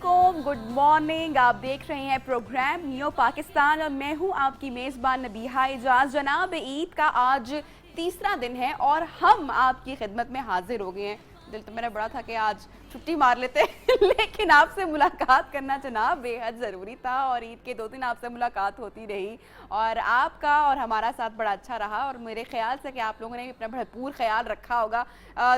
अस्सलामुअलैकुम, good morning. आप देख रहे हैं प्रोग्राम नियो पाकिस्तान और मैं हूं आपकी मेज़बान नबीहा इजाज। जनाब ईद का आज तीसरा दिन है और हम आपकी खिदमत में हाजिर हो गए हैं। दिल तो मेरा बड़ा था कि आज छुट्टी मार लेते लेकिन आपसे मुलाकात करना जनाब बेहद ज़रूरी था और ईद के 2 दिन आपसे मुलाकात होती रही और आपका और हमारा साथ बड़ा अच्छा रहा और मेरे ख्याल से कि आप लोगों ने भी अपना भरपूर ख्याल रखा होगा।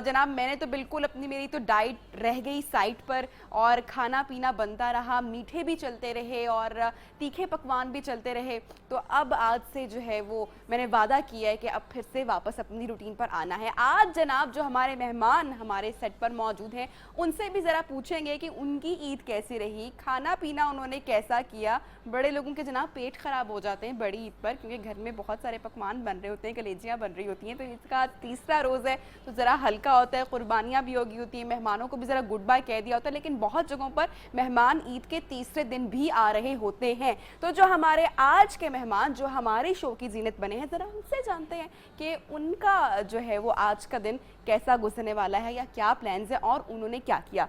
जनाब मैंने तो बिल्कुल मेरी तो डाइट रह गई साइड पर और खाना पीना बनता रहा, मीठे भी चलते रहे और तीखे पकवान भी चलते रहे। तो अब आज से जो है वो मैंने वादा किया है कि अब फिर से वापस अपनी रूटीन पर आना है। आज जनाब जो हमारे मेहमान हमारे सेट पर मौजूद हैं उनसे भी ज़रा पूछेंगे कि उनकी ईद कैसी रही, खाना पीना उन्होंने कैसा किया। बड़े लोगों के जनाब पेट ख़राब हो जाते हैं बड़ी ईद पर क्योंकि घर में बहुत सारे पकवान बन रहे होते हैं, कलेजियाँ बन रही होती हैं। तो इसका तीसरा रोज़ है तो ज़रा हल्का होता है, कुर्बानियाँ भी होगी होती हैं, मेहमानों को भी ज़रा गुड बाय कह दिया होता है। लेकिन बहुत जगहों पर मेहमान ईद के तीसरे दिन भी आ रहे होते हैं। तो जो हमारे आज के मेहमान जो हमारे शो की जीनत बने हैं, ज़रा उनसे जानते हैं कि उनका जो है वो आज का दिन कैसा गुजरने वाला है या क्या प्लान्स हैं और उन्होंने क्या किया।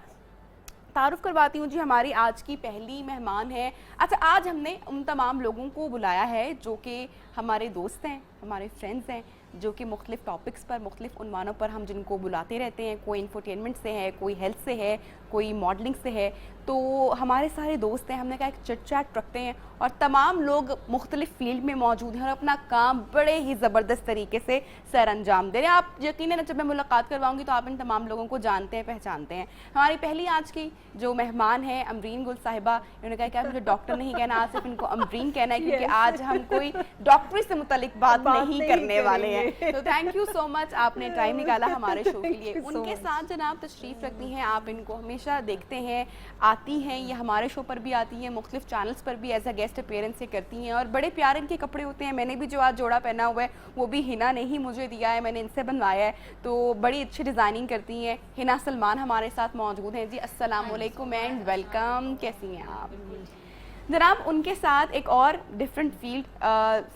तारुफ करवाती हूँ जी, हमारी आज की पहली मेहमान है। अच्छा, आज हमने उन तमाम लोगों को बुलाया है जो कि हमारे दोस्त हैं, हमारे फ्रेंड्स हैं, जो कि मुख्तलिफ टॉपिक्स पर मुख्तलिफ उन्वानों पर हम जिनको बुलाते रहते हैं। कोई इंफोटेनमेंट से है, कोई हेल्थ से है, कोई मॉडलिंग से है। तो हमारे सारे दोस्त हैं, हमने कहा एक चिट चैट रखते हैं और तमाम लोग मुख्तलिफ फील्ड में मौजूद हैं और अपना काम बड़े ही ज़बरदस्त तरीके से सर अंजाम दे रहे हैं। आप यकीनन जब मैं मुलाकात करवाऊंगी तो आप इन तमाम लोगों को जानते हैं, पहचानते हैं। हमारी पहली आज की जो मेहमान है अमरीन गुल साहिबा, इन्होंने कहा कि मुझे डॉक्टर नहीं कहना, आज सिर्फ इनको अमरीन कहना है क्योंकि आज हम कोई डॉक्टरी से मुतालिक बात नहीं करने वाले हैं। तो थैंक यू सो मच, आपने टाइम निकाला हमारे शो के लिए। उनके साथ जनाब तशरीफ़ रखती हैं, आप इनको हमेशा देखते हैं, आती हैं, ये हमारे शो पर भी आती हैं, मुख्तलिफ चैनल्स पर भी एज अ गेस्ट अपीयरेंस से करती हैं और बड़े प्यारे इनके कपड़े होते हैं। मैंने भी जो आज जोड़ा पहना हुआ है वो भी हिना ने ही मुझे दिया है, मैंने इनसे बनवाया है। तो बड़ी अच्छी डिज़ाइनिंग करती हैं। हिना सलमान हमारे साथ मौजूद हैं जी। अस्सलाम वालेकुम एंड वेलकम, कैसी हैं आप जनाब? उनके साथ एक और डिफरेंट फील्ड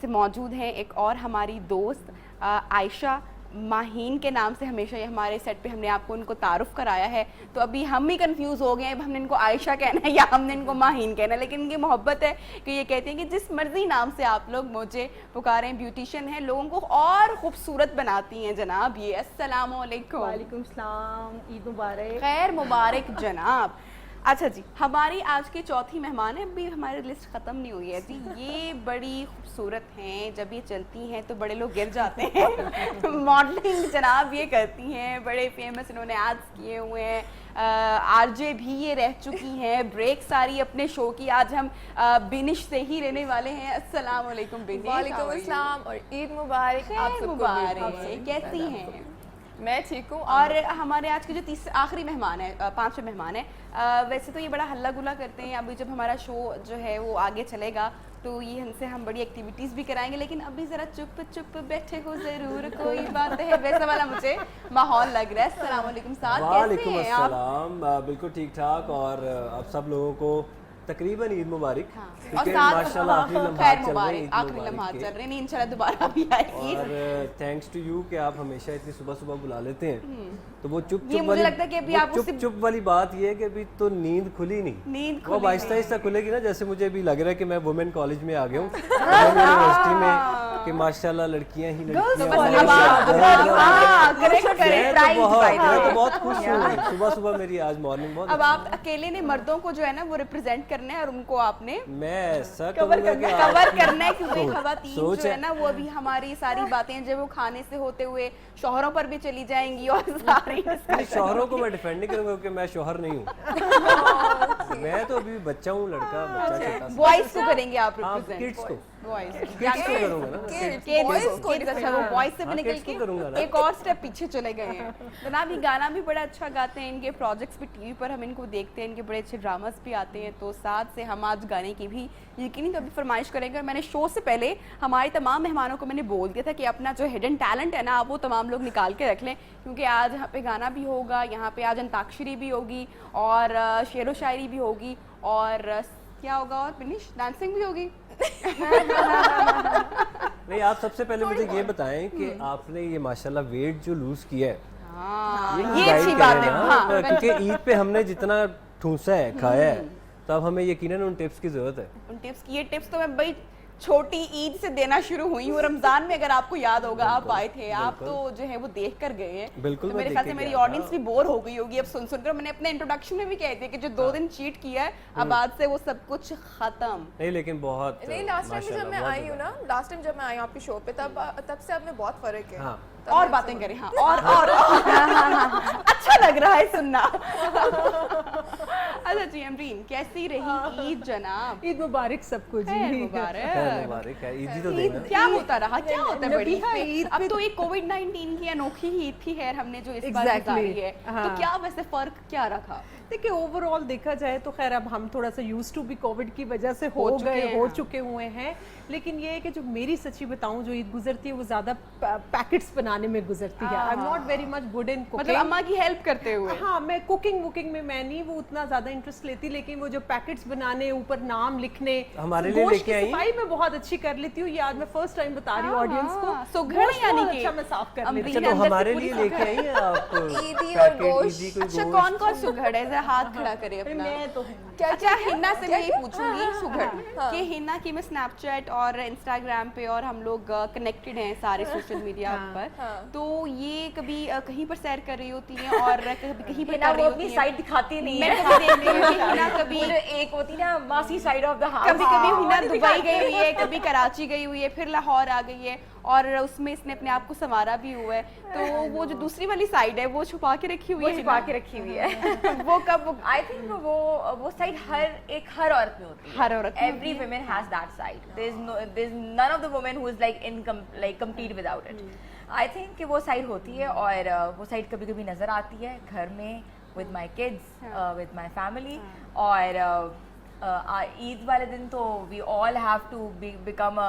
से मौजूद हैं, एक और हमारी दोस्त आयशा माहीन के नाम से हमेशा ये हमारे सेट पे हमने आपको उनको तारुफ कराया है। तो अभी हम ही कंफ्यूज हो गए हैं, हमने इनको आयशा कहना है या हमने इनको माहीन कहना है। लेकिन इनकी मोहब्बत है कि ये कहते हैं कि जिस मर्जी नाम से आप लोग मुझे पुकारें। ब्यूटिशियन है, लोगों को और खूबसूरत बनाती हैं जनाब ये। अस्सलाम वालेकुम। वालेकुम सलाम, ईद मुबारक। खैर मुबारक जनाब। अच्छा जी, हमारी आज की चौथी मेहमान है, अभी हमारी लिस्ट ख़त्म नहीं हुई है जी। ये बड़ी खूबसूरत हैं, जब ये चलती हैं तो बड़े लोग गिर जाते हैं। मॉडलिंग जनाब ये करती हैं, बड़े फेमस इन्होंने एड्स किए हुए हैं। आरजे भी ये रह चुकी हैं, ब्रेक सारी अपने शो की आज हम बिनिश से ही लेने वाले हैं। अस्सलाम वालेकुम बिनिश। वालेकुम अस्सलाम और ईद मुबारक। आप सबको मुबारक। कैसी हैं? मैं ठीक हूँ। और हमारे आज के जो आखिरी मेहमान है, 5वें मेहमान है, वैसे तो ये बड़ा हल्ला गुल्ला करते हैं। अभी जब हमारा शो जो है वो आगे चलेगा तो ये हमसे हम बड़ी एक्टिविटीज़ भी कराएंगे, लेकिन अभी ज़रा चुप चुप बैठे हो ज़रूर कोई बात है, वैसा वाला मुझे माहौल लग रहा है। अस्सलाम वालेकुम साहब, कैसे हैं आप? बिल्कुल ठीक ठाक और आप सब लोगों को तकरीबन ईद मुबारक। हाँ। और माशाल्लाह आखिरी लम्हात चल रहे हैं, आखिरी लम्हात चल रहे हैं, इंशाल्लाह दोबारा भी आएगी। और थैंक्स टू यू कि आप हमेशा इतनी सुबह सुबह बुला लेते हैं। तो वो चुप ये मुझे लगता है कि अभी आप चुप वाली बात ये है कि अभी तो नींद खुली नहीं, नींद वो आहिस्ता आहिस्ता खुलेगी ना। जैसे मुझे अभी लग रहा है कि मैं वुमेन कॉलेज में आ गया हूँ यूनिवर्सिटी में कि माशाल्लाह लड़कियां ही लड़कियां। मैं तो बहुत खुश हूँ, सुबह सुबह मेरी आज मॉर्निंग बहुत। अब आप अकेले ने मर्दों को जो है ना वो रिप्रेजेंट करना है और उनको आपने मैं ऐसा कवर करना है क्योंकि खवातीन जो है ना वो अभी हमारी सारी बातें जब वो खाने से होते हुए शौहरों पर भी चली जाएंगी और सारी शौहरों को मैं डिफेंड नहीं करूंगा क्योंकि मैं शौहर नहीं हूँ। मैं तो अभी बच्चा हूँ, लड़का बच्चा छोटा। बॉयज को करेंगे आप रिप्रेजेंट? किड्स को बॉयज करूंगा ना, वो बॉयज से भी निकल के करूंगा ना। एक और स्टेप पीछे चले गए हैं जनाब। ये गाना भी बड़ा अच्छा गाते हैं, इनके प्रोजेक्ट्स भी टीवी पर हम इनको देखते हैं, इनके बड़े अच्छे ड्रामास भी आते हैं। तो साथ से हम आज गाने की भी यकीनी तो अभी फरमाइश करेंगे। और मैंने शो से पहले हमारे तमाम मेहमानों को मैंने बोल दिया था कि अपना जो हिडन टैलेंट है ना आप वो तमाम लोग निकाल के रख लें, क्योंकि आज यहाँ पे गाना भी होगा, यहाँ पे आज अंताक्षरी भी होगी और शेरो शायरी भी होगी और क्या होगा और फिनिश डांसिंग भी होगी। नहीं, आप सबसे पहले मुझे ये बताएं कि आपने ये माशाल्लाह वेट जो लूज किया है, ये अच्छी बात है। हाँ, क्योंकि ईद पे हमने जितना ठूंसा है, खाया है, तो अब हमें यकीनन उन टिप्स की जरूरत है। उन टिप्स की, ये टिप्स तो मैं भाई छोटी ईद से देना शुरू हुई हूँ। रमजान में अगर आपको याद होगा आप आए थे, आप तो जो है वो देख कर गए हैं। बिल्कुल, तो मैं मेरे देख ख्याल के से मेरी गया था। ऑडियंस भी बोर हो गई होगी अब सुन सुनकर। मैंने अपने इंट्रोडक्शन में भी कह दिया कि जो 2 दिन चीट किया है अब आज से वो सब कुछ खत्म। नहीं लेकिन बहुत नहीं, लास्ट टाइम जब मैं माशाल्लाह, आई हूँ ना, लास्ट टाइम जब मैं आई हूँ आपकी शो पे, तब से अब में बहुत फर्क है। हाँ। और बातें करें, हाँ, और अच्छा लग रहा है सुनना। अच्छा जी अमरीन, कैसी रही ईद जनाब? ईद मुबारक सबको जी। खैर मुबारक। खैर मुबारक है, ईद ही तो देना। क्या होता रहा, क्या होता है बड़ी नबीहा, ईद ईद पे? अब पे तो ये कोविड-19 की अनोखी ही ईद थी खैर हमने जो इस बार Exactly, गुजारी है। तो हाँ। क्या वैसे फर्क क्या रखा? देखिए ओवरऑल देखा जाए तो खैर अब हम थोड़ा सा यूज टू भी कोविड की वजह से हो हो चुके हुए हैं, लेकिन ये है कि जो मेरी सच्ची बताऊं जो ईद गुजरती है वो ज्यादा पैकेट्स बनाने में गुजरती है। I am not very much good in मतलब कुकिंग। अम्मा की हेल्प करते हुए। हाँ, मैं कुकिंग वुकिंग में मैं नहीं वो उतना ज्यादा इंटरेस्ट लेती, लेकिन वो जो पैकेट्स बनाने, ऊपर नाम लिखने, हमारे लिए गोश्त लेके की आई। सफाई में बहुत अच्छी कर लेती हूँ। ये आज मैं फर्स्ट टाइम बता रही हूँ ऑडियंस को। सुघड़ गोश्त यानी बहुत कि अच्छा मैं साफ कर लेती अच्छा, अमरीन तो अंदर से हमारे पूरी लिए लेके आई हैं आप ईदी और पैकेट, गोश्त। ईदी कोई अच्छा गोश्त? कौन कौन सुघड़ है? जरा हाथ खड़ा करे अपना। मैं तो अच्छा हिना से मैं ये पूछूंगी सुघड़ कि हिना की मैं स्नैपचैट और इंस्टाग्राम पे और हम लोग कनेक्टेड हैं सारे सोशल मीडिया पर, तो ये कभी कहीं पर सैर कर रही होती हैं और कभी कहीं पर कर रही होती हैं। साइड दिखाती नहीं मैं है। कभी देखती हूँ कि हिना कभी वो जो एक होती ना मासी साइड ऑफ द हाउस, कभी कभी हिना दुबई गई हुई है, कभी कराची गई हुई है, फिर लाहौर आ गई है और उसमें इसने अपने आप को संवारा भी हुआ है। तो वो जो दूसरी वाली साइड है वो छुपा के रखी हुई वो है छुपा हिना। के रखी हुई है। वो कब? आई थिंक वो साइड हर औरत में होती है। हर औरत में every woman has that side. There is none of the women who is like complete without it. I think कि वो साइड होती है और वो साइड कभी कभी नजर आती है घर में with my kids, with my family. और ईद वाले दिन तो we all have to become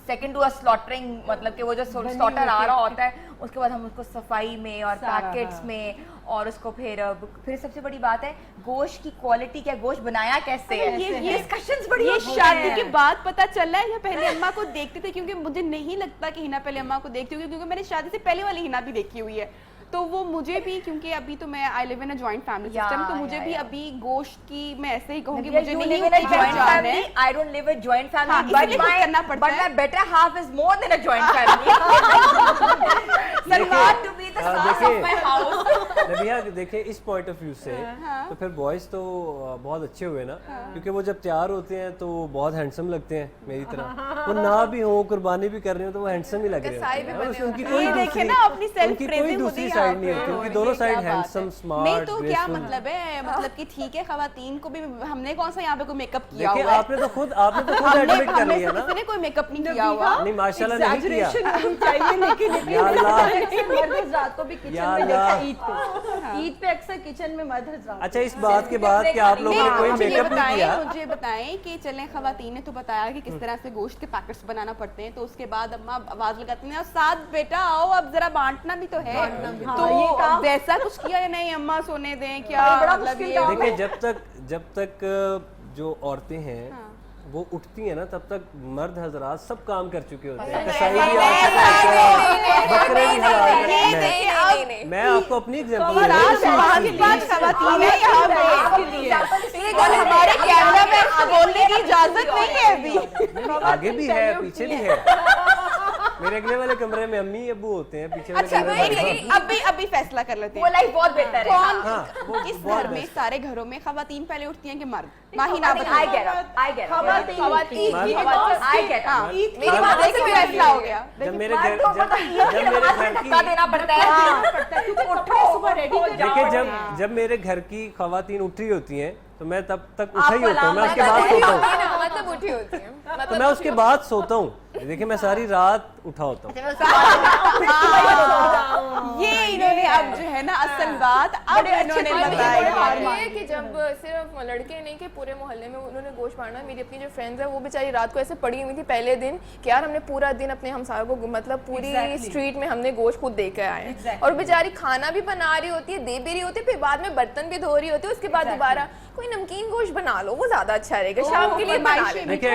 second to a slaughtering, मतलब कि वो जो स्लॉटर आ रहा होता है उसके बाद हम उसको सफाई में और पैकेट्स में, और उसको फिर सबसे बड़ी बात है गोश्त की क्वालिटी क्या, गोश्त बनाया कैसे है, ये डिस्कशंस बड़ी ये होती शादी हैं। के बाद पता चला है या पहले अम्मा को देखते थे? क्योंकि मुझे नहीं लगता कि हिना पहले अम्मा को देखती होगी, क्योंकि मैंने शादी से पहले वाली हिना भी देखी हुई है। तो वो मुझे भी, क्योंकि अभी तो मैं I live in a joint family system, तो मुझे भी अभी गोश्त की मैं ऐसे ही कहूंगी मुझे नहीं live in a उतनी joint पहचान है। family. I don't live a joint हाँ, family, इसलिए कुछ करना पड़ता but है। my better half is more than a joint family. Salman to be the source of my house. नबिया देखिए इस पॉइंट ऑफ व्यू से तो फिर बॉयज तो बहुत अच्छे हुए ना, क्योंकि वो जब तैयार होते हैं तो बहुत हैंडसम लगते हैं मेरी तरह। वो ना भी हो, कुर्बानी भी कर रहे हो तो वो हैंडसम ही लग रहे कसाई भी होते हैं। बने उनकी ये कोई देखे दूसरी ना अपनी सेल्फ उनकी कोई प्रेजिंग दूसरी होती है साइड नहीं यहाँ होती, पे। उनकी दोनों ये साइड क्या बात हैंडसम, है। स्मार्ट, नहीं तो क्या ग्रेसफुल। मतलब है, मतलब कि ठीक है खवातीन को भी हमने कौन सा यहाँ पे कोई मेकअप किया देखिए हुआ है? आपने तो खुद एडमिट कर लिया ना। किसी ने कोई मेकअप नहीं किया हुआ। नहीं माशाल्लाह नहीं किया। Exaggeration होनी चाहिए, लेकिन या अल्लाह। मर्द हज़रात को भी किचन या में देखा अल्लाह। ईद पे। ईद पे अक्सर किचन में मर्द हज़रात। अच्छा इस बात के बाद कि आप लोगों ने कोई मुझे ये मेकअप नहीं किया, मुझे बताएं कि चलें खवातीन ने तो बताया कि किस तरह से गोश्त के पैकेट्स बनाना पड़ते हैं, तो उसके बाद अम्मा आवाज लगाती हैं साथ बेटा आओ अब जरा बांटना भी तो है। तो वैसा कुछ किया या नहीं? अम्मा सोने दें क्या? मतलब ये देखिए जब तक जो औरतें हैं वो उठती हैं ना तब तक मर्द हजरात सब काम कर चुके होते हैं। कसाई भी आ चुका है, बकरे भी हलाल हैं। नहीं। मैं आपको अपनी एग्जांपल दे रहा हूँ। खवातीन है यहाँ पे। और हमारे कैमरा में बोलने की इजाजत नहीं है अभी। आगे भी है पीछे भी है। मेरे अगले वाले कमरे में अम्मी अब्बू होते हैं, पीछे वाले अच्छा कमरे में नहीं, अभी फैसला कर लेते वो हैं। लाइफ बहुत बेहतर है। कौन हाँ, वो किस बहुत घर में, best। सारे घरों में खवातीन पहले उठती हैं कि मर्द? माहिना I बताइए। get it. I get it. खवातीन I get it. हाँ, ईद मेरी बात से फैसला हो गया। जब मेरे घर की धक्का देना पड़ता है। उठो सुबह रेडी कर देखिए जब मेरे घर की खवातीन उठ रही होती हैं तो मैं तब तक उठा ही होता हूँ, मैं उसके बाद सोता हूँ। मतलब उठी होती है, तो मैं उसके बाद सोता हूँ। देखिए मैं सारी रात उठा होता हूँ। ये इन्होंने अब जो है ना असल बात अब इन्होंने बताई है। ये कि जब सिर्फ लड़के नहीं कि पूरे मोहल्ले में उन्होंने गोश्त बांटा। मेरी अपनी जो फ्रेंड्स है वो बेचारी रात को ऐसे पड़ी हुई थी पहले दिन कि यार हमने पूरा दिन अपने हमसायों को, मतलब पूरी स्ट्रीट में हमने गोश्त खुद दे के आए हैं। और बेचारी खाना भी बना रही होती है, दे भी रही होती है, फिर बाद में बर्तन भी धो रही होती है, उसके बाद दोबारा कोई नमकीन गोश्त बना लो, वो ज्यादा अच्छा रहेगा शाम के लिए बना ले। देखिए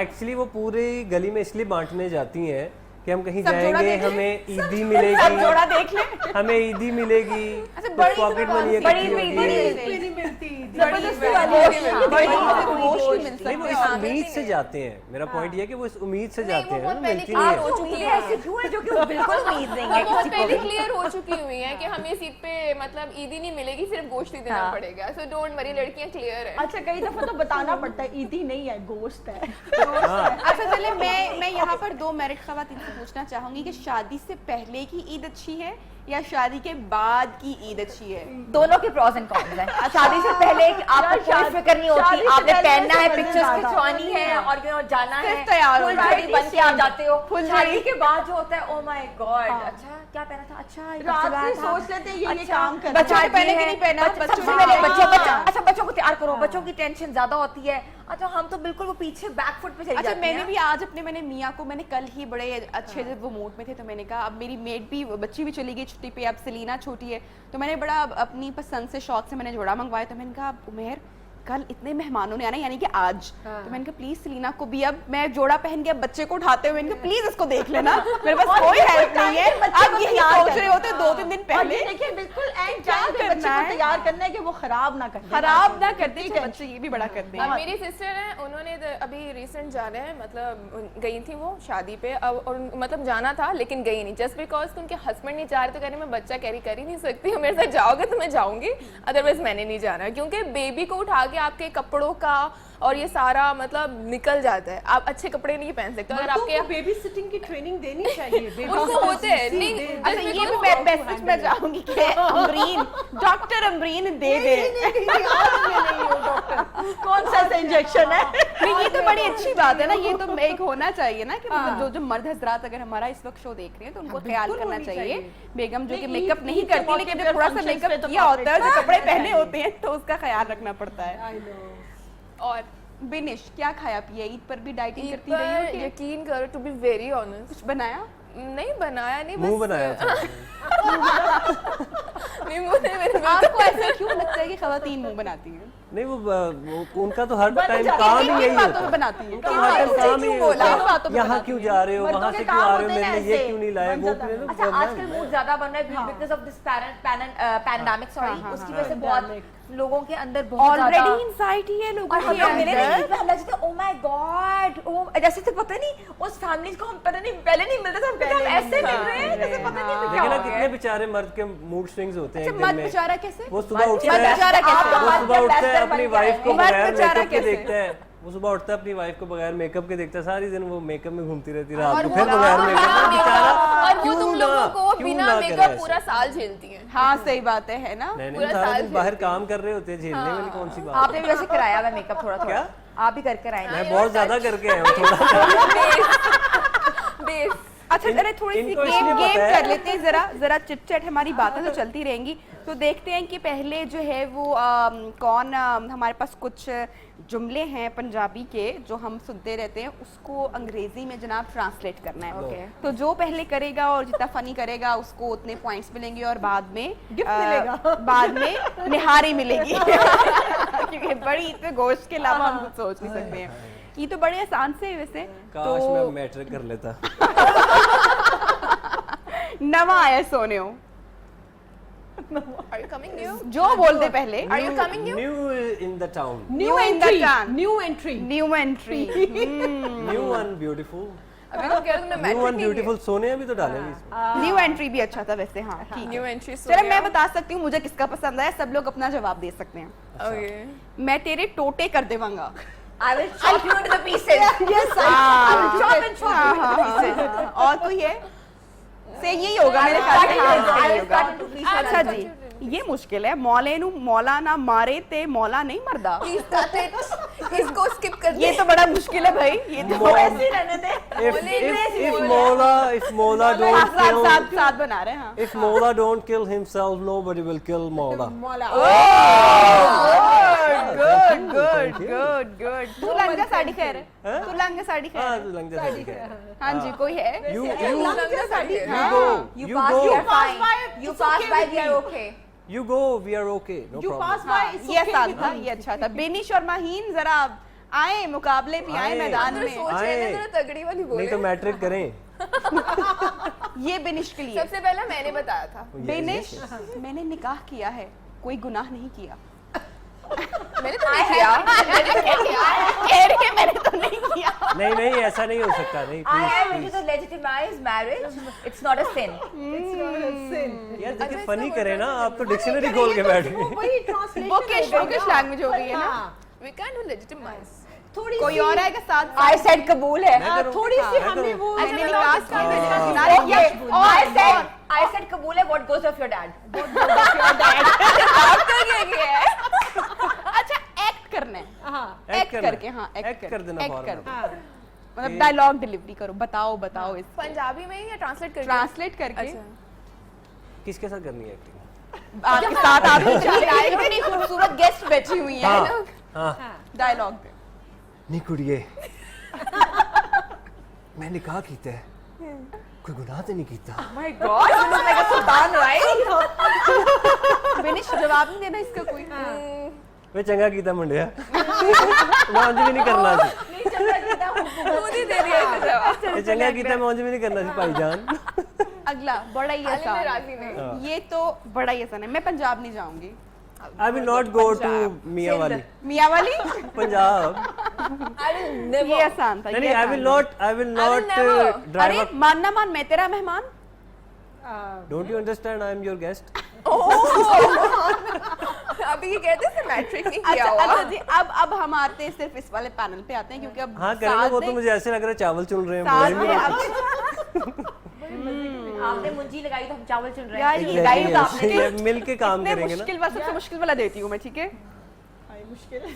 एक्चुअली वो पूरी गली में इसलिए बांटने जाती हैं कि हम कहीं सब जोड़ा जाएंगे, देख लें। हमें ईदी सब मिलेगी, जोड़ा देख ले। हमें ईदी मिलेगी, अच्छा, बड़ी पॉकेट मनी बड़ी इकट्ठी ईद होगी। नहीं मिलती। जबरदस्ती वाली बड़ी है। ईद बड़ी में ईद गोश्त नहीं मिल नहीं, वो सकता। इस उम्मीद से जाते हैं। मेरा पॉइंट ये है कि वो इस उम्मीद से जाते वो हैं, बहुत ना, पहले मिलती की नहीं बात है। हो चुकी चुकी है है। ऐसी क्यों है जो कि वो बिल्कुल उम्मीद नहीं है वो बहुत किसी को पहले भी। क्लियर हो चुकी हुई है कि हमें इस ईद पे मतलब ईद ही नहीं मिलेगी, सिर्फ गोश्त ही देना हाँ। पड़ेगा। सो डोंट वरी, लड़कियां क्लियर है। अच्छा कई दफा तो बताना पड़ता है ईदी नहीं है गोश्त है। अच्छा चलिए, मैं यहाँ पर दो मैरिड खवातीन से पूछना चाहूंगी कि शादी से पहले की ईद अच्छी है या शादी के बाद की ईद अच्छी है? दोनों के प्रॉस एंड कॉन्स हैं। शादी से पहले आपको कोई फिक्र नहीं शादी होती, से आपने पहले पहनना है, से पिक्चर्स ज्यादा। खिंचवानी है और जाना है, सिर्फ तैयार हो फुल जाओ। बॉडी बन के आप जाते हो। फुल शादी बॉडी। के बाद जो होता है, ओ माय गॉड, अच्छा क्या पहना था, अच्छा ये कब से रात लाया में था? सोच लेते हैं ये अच्छा, काम करना बच्चों है। के पहले भी नहीं पहना, बच्चों बच्चों सबसे के पहले लिए। अच्छा बच्चों को तैयार करो, बच्चों की टेंशन ज्यादा होती है। अच्छा हम तो बिल्कुल वो पीछे बैक फुट पे चली अच्छा, जाती मैंने हैं। भी आज मैंने मियाँ को, मैंने कल ही बड़े अच्छे जब वो मूड में थे तो मैंने कहा, अब मेरी मेड भी, बच्ची भी चली गई छुट्टी पे, अब सेलिना छोटी है, तो मैंने बड़ा अपनी पसंद से शौक से मैंने जोड़ा मंगवाया। तो मैंने कहा उमेर कल इतने मेहमानों ने आना, यानी कि आज, तो मैंने कहा प्लीज सेलिना को भी, अब मैं जोड़ा पहन के अब बच्चे को उठाते हुए मैंने कहा प्लीज इसको देख लेना, मेरे पास कोई हेल्प नहीं है। अब यही सोच रहे होते 2-3 दिन और पहले ये देखिए बिल्कुल एंड क्या टाइम पे बच्चे करना को है? तैयार करना है कि वो खराब ना कर दे। खराब ना कर दे, बच्चे ये भी बड़ा करते अब हैं। मेरी सिस्टर है, उन्होंने अभी रिसेंट जाना है, मतलब गई थी वो शादी पे, अब और मतलब जाना था लेकिन गई नहीं, जस्ट बिकॉज उनके हस्बैंड नहीं जा रहे, तो कह रही मैं बच्चा कैरी कर ही नहीं सकती, मेरे साथ जाओगे तो मैं जाऊंगी, अदरवाइज मैंने नहीं जाना, क्योंकि बेबी को उठा के आपके कपड़ों का और ये सारा मतलब निकल जाता है, आप अच्छे कपड़े नहीं पहन सकते। अगर आपके बेबी सिटिंग की ट्रेनिंग देनी चाहिए। उनको होते हैं नहीं, अच्छा ये भी मैं मैसेज में चाहूंगी कि अमरीन, डॉक्टर अमरीन दे दे। कौन सा इंजेक्शन है? नहीं, ये तो बड़ी अच्छी बात है ना, ये तो एक होना चाहिए ना कि मतलब जो मर्द हजरात अगर हमारा इस वक्त शो देख रहे हैं तो उनको ख्याल करना चाहिए। बेगम जो कि मेकअप नहीं करती, लेकिन जब थोड़ा सा मेकअप किया होता है, जो कपड़े पहने होते हैं, तो उसका ख्याल रखना पड़ता है। और बिनिश क्या खाया पिया? ईद पर भी डाइटिंग ईद करती रही हो पर कि यकीन करो, टू बी वेरी ऑनेस्ट, कुछ बनाया? नहीं बनाया, नहीं मुंह बस बनाया था। नहीं मुझे मेरे आपको ऐसे क्यों लगता है कि खवातीन मुंह बनाती हैं? नहीं, वो उनका तो हर टाइम जाती काम है, ही किन यही बातों होता पे है। बनाती हैं? उनका किन हर टाइम बातों पे काम ही क्यों यही बोला? होता किन बातों है, पे यहाँ बनाती क्यों हैं? जा रहे हो, मर्दों वहाँ के से क्यों काम आ रहे हो, होते हैं मेरे लिए ऐसे। क्यों नहीं लाए, वो बन जाता अच्छा आजकल मूड ज्यादा बन रहा है because of this pandemic, sorry, उसकी वजह से बहुत लोगों के अंदर बहुत ऑलरेडी ज्यादा एंजाइटी है लोगों और हम के लोग मिले अंदर। नहीं, हम लगे थे ओ माय गॉड, ओ जैसे थे पता नहीं उस फैमिलीज को हम पता नहीं पहले नहीं मिलते थे, हम कहते हम ऐसे मिल रहे हैं जैसे पता नहीं देखिए क्या ना हो कितने गया। बेचारे मर्द के मूड स्विंग्स होते हैं अच्छा, एक दिन मर्द में। बेचारा कैसे? वो सुबह उठता मर्द है, बेचारा कैसे? वो सुबह उठता है अपनी वाइफ को मर्द बगैर बेचारा मेकअप के कैसे? देखता है, वो सुबह उठता है अपनी वाइफ को बगैर मेकअप के देखता है, सारी दिन वो मेकअप में घूमती रहती है, रात को फिर बगैर मेकअप में बेचारा और वो क्यों तुम ना लोगों को क्यों बिना ना करे मेकअप ऐसे? पूरा साल झेलती है। हाँ सही बात है ना? नहीं पूरा नहीं, सारा साल दिन बाहर झेलती काम कर रहे होते हैं, झेलने वाली कौन सी बात है? आपने भी वैसे कराया हुआ मेकअप थोड़ा थोड़ा, क्या? आप भी करके आए मैं बहुत ज्यादा करके आया हूँ थोड़ा। बेस अच्छा जरा थोड़ी सी इनको गेम इसलिए पता है। कर लेते हैं, जरा चिट चैट, हमारी बातें तो चलती रहेंगी, तो देखते हैं कि पहले जो है वो कौन हमारे पास कुछ जुमले हैं पंजाबी के जो हम सुनते रहते हैं, उसको अंग्रेजी में जनाब ट्रांसलेट करना है। Okay. तो जो पहले करेगा और जितना फनी करेगा उसको उतने पॉइंट्स मिलेंगे और बाद में गिफ्ट मिलेगा। बाद में निहारी मिलेगी क्योंकि बड़ी ईद पे गोश्त के अलावा हम कुछ सोच नहीं सकते हैं। ये तो बड़े आसान से है वैसे। काश मैं मैट्रिक कर लेता। नवा आया सोने हो, Are you coming new? जो बोल दे पहले। Are you coming new? New in the town, New in the town. New entry. New entry. new and beautiful, अभी तो कह रहे तुमने new मैट्रिक and नहीं beautiful सोने अभी तो डाले भी इसमें। न्यू एंट्री भी अच्छा था वैसे। हाँ ठीक न्यू है। एंट्री चलो मैं बता सकती हूँ मुझे किसका पसंद आया, सब लोग अपना जवाब दे सकते हैं। ओके मैं तेरे टोटे कर देवांगा। I will chop you into the pieces. Yes, I will chop and chop हाँ, you into हाँ, pieces. हाँ। और कोई है? से यही होगा मेरे I ख्याल will से। cut हाँ, I यही will cut होगा। into pieces. अच्छा जी, ये मुश्किल है। मौले नू मौला ना मारे ते मौला नहीं मरदा। प्लीज कट इट, इसको स्किप कर ये तो बड़ा मुश्किल है भाई, ये तो ऐसे ही रहने दे। If Mola don't kill, साथ बना रहे हैं। हाँ। if Mola don't kill himself, nobody will kill Mola. Good. तू लंगा साड़ी खैर है? तू लंगा साड़ी खैर हाँ, है? लंग जा सकती है। हाँ जी, कोई है? You You go, pass, we are pass fine. by, You it's pass okay by, with we are me. okay. you go, we are okay, no You problem. pass by, हाँ, it's ये okay आसान with था, me. ये अच्छा था। बेनिश और माहीन जरा आए मुकाबले पे, आए आए। मैदान अंदर में। सोच रहे आए। थे जरा तगड़ी वाली बोले। नहीं तो मैट्रिक करें। ये बिनिश के लिए। सबसे पहले मैंने बताया था। बिनिश, मैंने निकाह किया है, कोई गुनाह नहीं किया। मैंने तो नहीं किया। कह रही है मैंने तो नहीं किया। नहीं ऐसा नहीं हो सकता, नहीं I am please into the legitimized marriage. It's not a sin. यार देखिए फनी करे ना, आप तो डिक्शनरी खोल के बैठ गए। वही ट्रांसलेशन बुकिश लैंग्वेज हो गई है ना। We can't do legitimize. थोड़ी कोई और आएगा साथ? I said कबूल है. मैं करूं? थोड़ी सी मैं हमें करूं? वो मैंने निकाह किया, मैंने गुनाह Okay. नहीं किया। I said कबूल है. What goes off your dad? अच्छा, एक्ट करना है। हाँ एक्ट करना है। करके, हाँ एक्ट कर देना फौरन। करना। हाँ मतलब डायलॉग डिलीवरी करो, बताओ इस पंजाबी में ही या ट्रांसलेट करके? ट्रांसलेट करके। अच्छा। किसके साथ करनी है एक्टिंग? आपके साथ आप इतनी खूबसूरत गेस्ट बैठी हुई है हाँ ना, हाँ डायलॉग पे। नी कुड़िए मैं निकाह कीता है, कोई गुनाह तो नहीं कीता। My God, you look like a sultan, right? बिनिश जवाब नहीं देना इसका कोई। वे चंगा कीता मुंडिया, मैं उंज भी नहीं करना सी। खुद ही दे दिया इसका जवाब। ये चंगा कीता, मैं उंज भी नहीं करना सी भाईजान। अगला बड़ा ही अली मैं आसान राजी है। नहीं। ये तो बड़ा ही आसान है। मैं पंजाब नहीं जाऊंगी। I will not go to Mianwali Mianwali. Punjab. ये आसान था। नहीं ये I will not never. Drive अरे मानना मान, मैं तेरा मेहमान। Don't you understand, I am your guest. अभी ये कहते हैं मैट्रिक नहीं किया अच्छा हुआ। जी, अब हम आते हैं सिर्फ इस वाले पैनल पे आते हैं, क्योंकि अब हाँ करेंगे, वो तो मुझे ऐसे लग रहा है चावल चुन रहे हैं, साथ बोले में भी अब आपने मुंजी लगाई तो हम चावल चुन रहे यार हैं. ये गाइड Exactly, आपने ये मिल के काम इतने करेंगे ना। मुश्किल वाला, सबसे मुश्किल वाला देती हूँ मैं, ठीक है?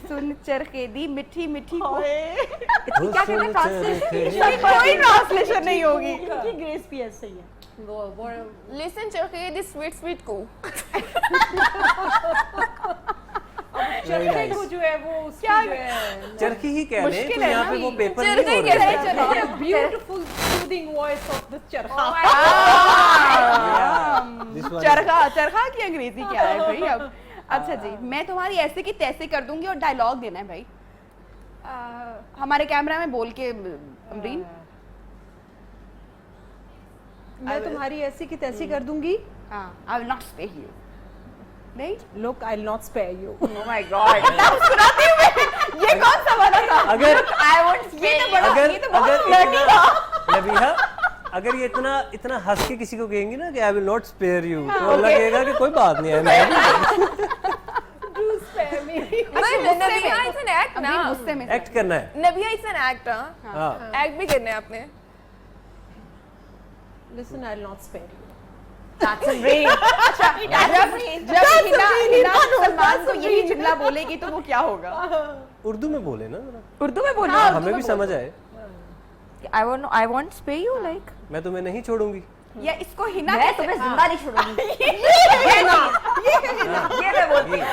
सुन चरखेदी मीठी मीठी को क्या कहते हैं ट्रांसलेशन? कोई ट्रांसलेशन नहीं होगी। इनकी ग्रेस भी ऐसे ही है. Listen, चरखे this sweet sweet को। चरखे को जो है वो उसकी जो है चरखी ही कह लें, तो मुश्किल है यहाँ ना पे वो ये। पेपर चरखी नहीं हो कैसे रहा है। चरखी? Beautiful soothing voice of the चरखा. This one. चरखा, चरखा की अंग्रेजी क्या है भाई अब? अच्छा जी, मैं तुम्हारी ऐसे की तैसे कर दूंगी और डायलॉग देना है भाई। हमारे कैमरा में बोल के अमरीन। मैं तुम्हारी ऐसी की तैसी कर दूंगी. हाँ, I will not spare you. नहीं, Look, I'll not spare you. Oh my God. ये कौन सा वाला था? अगर I won't ये spare तो you. बड़ा, अगर ये तो बहुत अगर flirty इतना था। नबीहा, अगर ये इतना हंस के किसी को कहेंगी ना कि I will not spare you, तो लगेगा कि कोई बात नहीं है। Do spare me. नबिया इट्स एन एक्ट ना। अमरीन गुस्से में एक्ट करना है। नबिया इट्स एन एक्ट। हाँ एक्ट भी करना है आपने। Listen, I'll not spare you. That's a rain. जब हिना सलमान को यही जुमला बोलेगी तो वो क्या होगा? उर्दू में बोले ना जरा, उर्दू में बोलना। हमें भी समझ आए। I won't spare you like. मैं तुम्हें नहीं छोड़ूंगी। या इसको हिना मैं कैसे? तुम्हें जिंदा नहीं छोड़ूंगी. ये मैं बोलती हूँ.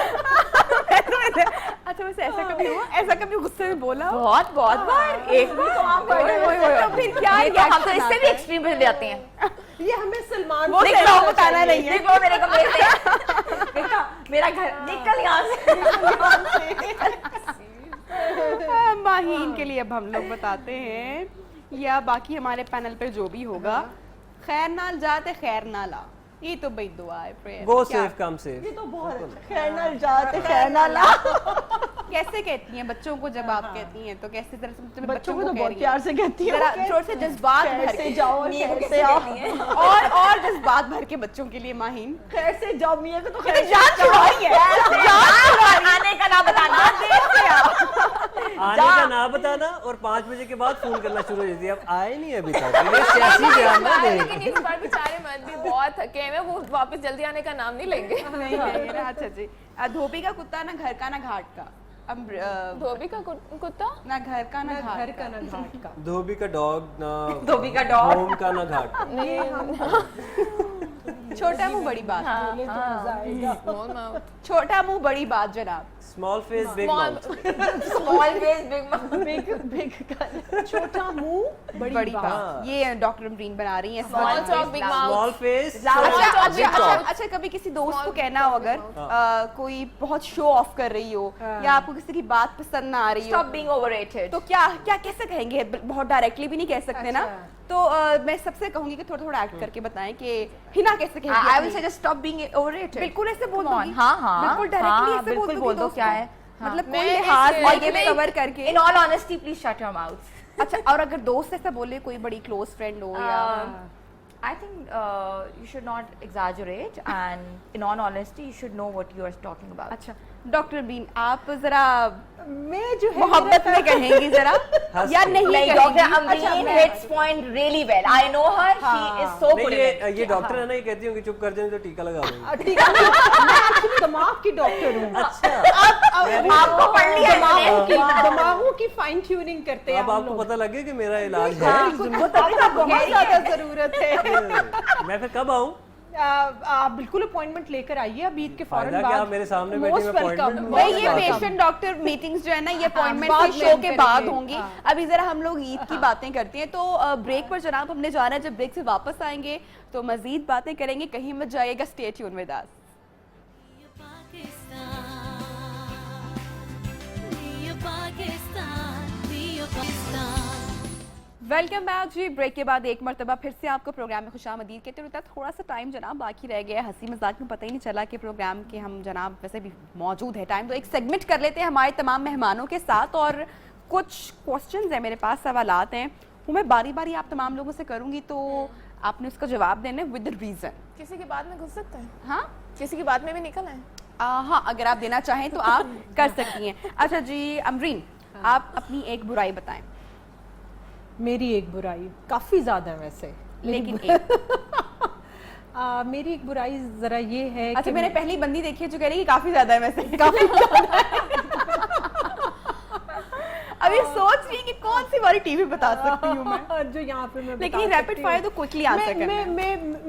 अच्छा वैसे ऐसा कभी हुआ? ऐसा कभी गुस्से में बोला? बहुत बार. एक भी तो आप तो फिर क्या ये तो हम तो reaction इससे आता भी है? एक्सट्रीम पे ले जाते हैं. ये हमें सलमान वो से देख लो, कहना बताना चाहिए. नहीं है। देखो मेरे कमरे से. देखा मेरा घर निकल यहाँ से. माहीन के लिए अब हम लोग बताते हैं, या बाकी हमारे पैनल पे जो भी होगा, खैर नाल जाते खैर नाला, ये तो भाई दुआ है, prayer। गो क्या? सेफ कम सेफ। ये तो बहुत अच्छा. खैर ना जाते खैर ना ला. कैसे कहती हैं बच्चों को जब आप कहती हैं तो कैसे तरह से तुम बच्चों को तो कह बहुत रही प्यार हैं? से कहती है. जरा थोड़े से जज्बात भर खैर से के जाओ और खैर से आओ. और जज्बात भर के बच्चों के लिए माहीन। खैर से जाओ मियां को तो खैर से जान छुड़वाई है। आने का ना बताना. आने का ना बताना और 5 बजे के बाद फोन करना शुरू हो जाती है। अब आए नहीं अभी तक, ये सियासी ध्यान ना दें। लेकिन इस बार बेचारे मर्द भी बहुत थके हैं, वो वापस जल्दी आने का नाम नहीं लेंगे। नहीं नहीं ना। अच्छा जी, धोबी का कुत्ता ना घर का ना घाट का। अब धोबी का कुत्ता ना घर का ना ना घर घाट का ना घाट का. धोबी का डॉग ना, धोबी का dog. होम का ना घाट। छोटा मुंह बड़ी बात। बोले तो मजा आएगा. Small mouth। छोटा मुंह बड़ी बात जनाब। Small face big Small- mouth. Small face, big mouth. Big का छोटा मुंह बड़ी बात. बात। ये डॉक्टर अमरीन बना रही हैं। Small talk, big mouth। Small face अच्छा बिग टॉक। अच्छा, कभी किसी दोस्त को कहना हो अगर कोई बहुत शो ऑफ कर रही हो या आपको किसी की बात पसंद ना आ रही हो, Stop being overrated. तो क्या क्या कैसे कहेंगे? बहुत डायरेक्टली भी नहीं कह सकते ना। तो मैं सबसे कहूंगी कि थोड़ा थोड़ा एक्ट करके बताएं कि हिना कैसे कहेगी I will say just stop being overrated. बिल्कुल ऐसे बोल Come on. दूंगी। हाँ हाँ बिल्कुल डायरेक्टली हाँ, ऐसे बिल्कुल बोल दो क्या है। मतलब मैं कोई लिहाज इस- और ये कवर करके In all honesty, please shut your mouth. अच्छा, और अगर दोस्त ऐसा बोले, कोई बड़ी क्लोज फ्रेंड हो या I think you should not exaggerate, and in all honesty, you should know what you are talking about. अच्छा, डॉक्टर बीन आप जरा मैं जो है मोहब्बत में कहेंगी जरा या नहीं Like कहेंगी? Dr. Amreen hits point really well. I know her. She is so नहीं good at it. ये डॉक्टर है ना, ये कहती हूँ कि चुप कर जाए तो टीका लगा दूंगी। ठीक है, मैं एक्चुअली दिमाग की डॉक्टर हूँ। आपको पढ़ लिया इसने। दिमागों की फाइन ट्यूनिंग करते हैं अब हम आपको लोग। पता लगे कि मेरा इलाज है। बहुत ज्यादा जरूरत है। मैं फिर कब आऊँ? आप बिल्कुल अपॉइंटमेंट लेकर आइए अब ईद के फौरन फायदा बाद। क्या, आप मेरे सामने बैठी Most में welcome, appointment most भाई ये welcome। पेशेंट डॉक्टर मीटिंग्स जो है ना, ये अपॉइंटमेंट बाद के में शो के बाद करेंगे। होंगी। हाँ। अभी जरा हम लोग ईद की बातें करते हैं, तो ब्रेक पर जनाब हमने जाना है। जब ब्रेक से वापस आएंगे तो मजीद बातें करेंगे, कहीं मत जाइएगा, stay tune with us. Welcome back जी। ब्रेक के बाद एक मरतबा फिर से आपको प्रोग्राम में खुशामदीद कहते हुए थोड़ा सा टाइम जनाब बाकी रह गया है। हंसी मजाक में पता ही नहीं चला कि प्रोग्राम के हम जनाब वैसे भी मौजूद है टाइम, तो एक सेगमेंट कर लेते हैं हमारे तमाम मेहमानों के साथ। और कुछ क्वेश्चंस हैं मेरे पास, सवालात हैं, वो मैं बारी बारी आप तमाम लोगों से करूँगी, तो आपने उसका जवाब देना है विद रीज़न। किसी की बात में घुस सकता है, हाँ किसी की बात में भी निकल आए। हाँ, अगर आप देना चाहें तो आप कर सकती हैं। अच्छा जी अमरीन, आप अपनी एक बुराई बताएं। मेरी एक बुराई काफी ज्यादा है वैसे, लेकिन मेरी एक बुराई जरा ये है अच्छा, कि मैंने पहली बंदी देखी है जो कह रही है कि काफी ज्यादा है वैसे, काफी ज्यादा है। अभी सोच रही कि कौन सी वाली टीवी बता सकती हूँ मैं, जो यहाँ पे मैं लेकिन ये बता रैपिड सकती फायर हूँ। तो क्विकली आंसर करना है।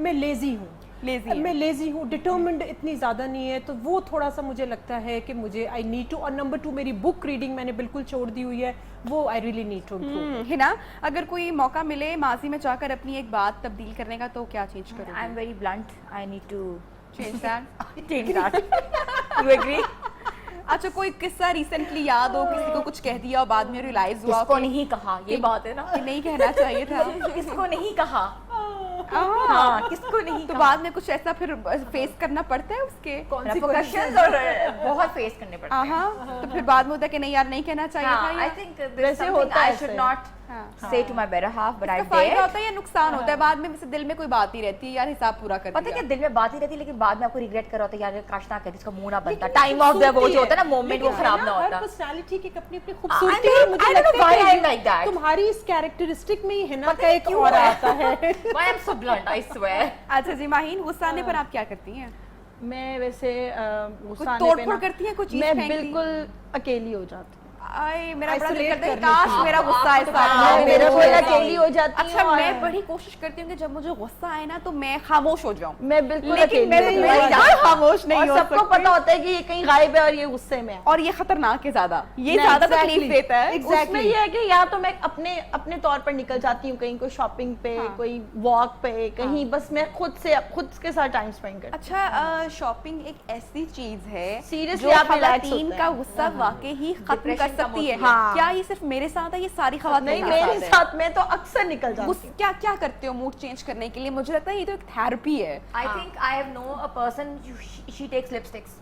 मैं लेजी हूँ। लेजी है। मैं लेजी हूँ, डिटर्मिन्ड इतनी ज़्यादा नहीं है, तो वो थोड़ा सा मुझे लगता है कि मुझे आई नीड टू। और नंबर 2, मेरी बुक रीडिंग मैंने बिल्कुल छोड़ दी हुई है, वो I really need to improve. है ना, अगर कोई मौका मिले माजी में जाकर अपनी एक बात तब्दील करने का, तो क्या चेंज I करोगे? am very blunt. I need to change that. change that. You agree? अच्छा, कोई किस्सा रिसेंटली याद हो, किसी को कुछ कह दिया और बाद में रियलाइज हुआ किसको कि नहीं कहा, ये बात है ना। नहीं कहना चाहिए था, किसको नहीं कहा, हाँ, हाँ, किसको नहीं तो कहा। बाद में कुछ ऐसा फिर फेस करना पड़ता है उसके। Repercussions और बहुत फेस करने पड़ते हैं। हाँ, तो फिर बाद में होता है कि नहीं यार नहीं कहना चाहिए था, हाँ, I या think there's वैसे something होता है I should ऐसे। not हाँ। say to my better half, but I इसका फायदा did. होता है या नुकसान होता है? बाद में वैसे दिल में कोई बात ही रहती है, यार हिसाब पूरा कर पता है दिया। क्या, दिल में बात ही रहती है, लेकिन बाद में आपको रिग्रेट कर रहा होता है, यार काश ना कहती, इसका मुंह ना बनता। टाइम ऑफ द वो जो होता है ना मोमेंट, वो खराब ना होता। पर्सनालिटी की अपनी अपनी I खूबसूरती don't- है। मुझे I don't know लगता है why कि I'm like that. तुम्हारी इस कैरेक्टरिस्टिक में ही है ना पता का नहीं एक क्यों और है। आता है। Why I'm so blunt, I swear. अच्छा जी माहीन, गुस्सा आने पर आप क्या करती हैं? मैं वैसे गुस्सा कुछ आने तोड़ पे फोड़ ना, करती हैं, कुछ चीज़ मैं फेंक दी? बिल्कुल अकेली हो जाती हूँ। आए, मेरा बड़ा दिल Isolate करता है करने काश की। मेरा गुस्सा इस बात मैं में मेरे हो को जाए। अकेली हो जाती हूँ। अच्छा, और मैं बड़ी कोशिश करती हूँ कि जब मुझे गुस्सा आए ना तो मैं खामोश हो जाऊं, मैं बिल्कुल लेकिन अकेली मैं हो तो जाती हूँ। बिल्कुल खामोश नहीं और हो सबको सकती। पता होता है कि ये कहीं गायब है और ये गुस्से में है। और ये खतरनाक है ज्यादा, ये नहीं, ज्यादा exactly, तकलीफ देता है। उसमें ये है कि या तो मैं अपने अपने तौर पर निकल जाती हूँ कहीं, कोई शॉपिंग पे, हाँ। कोई वॉक पे, कहीं बस मैं खुद के साथ टाइम स्पेंड करती अच्छा, शॉपिंग एक ऐसी चीज है Seriously, जो आप relax खवातीन होते का हैं। गुस्सा वाकई ही खत्म कर Depression कम सकती है। होती है। हाँ। क्या ये सिर्फ मेरे साथ है, ये सारी हूँ। खवातीन नहीं, के मेरे साथ है? साथ मैं तो अक्सर निकल जाती हूँ। क्या क्या करते हो मूड चेंज करने के लिए? मुझे लगता है ये तो एक थेरेपी है। I think I have know a person. She takes lipsticks.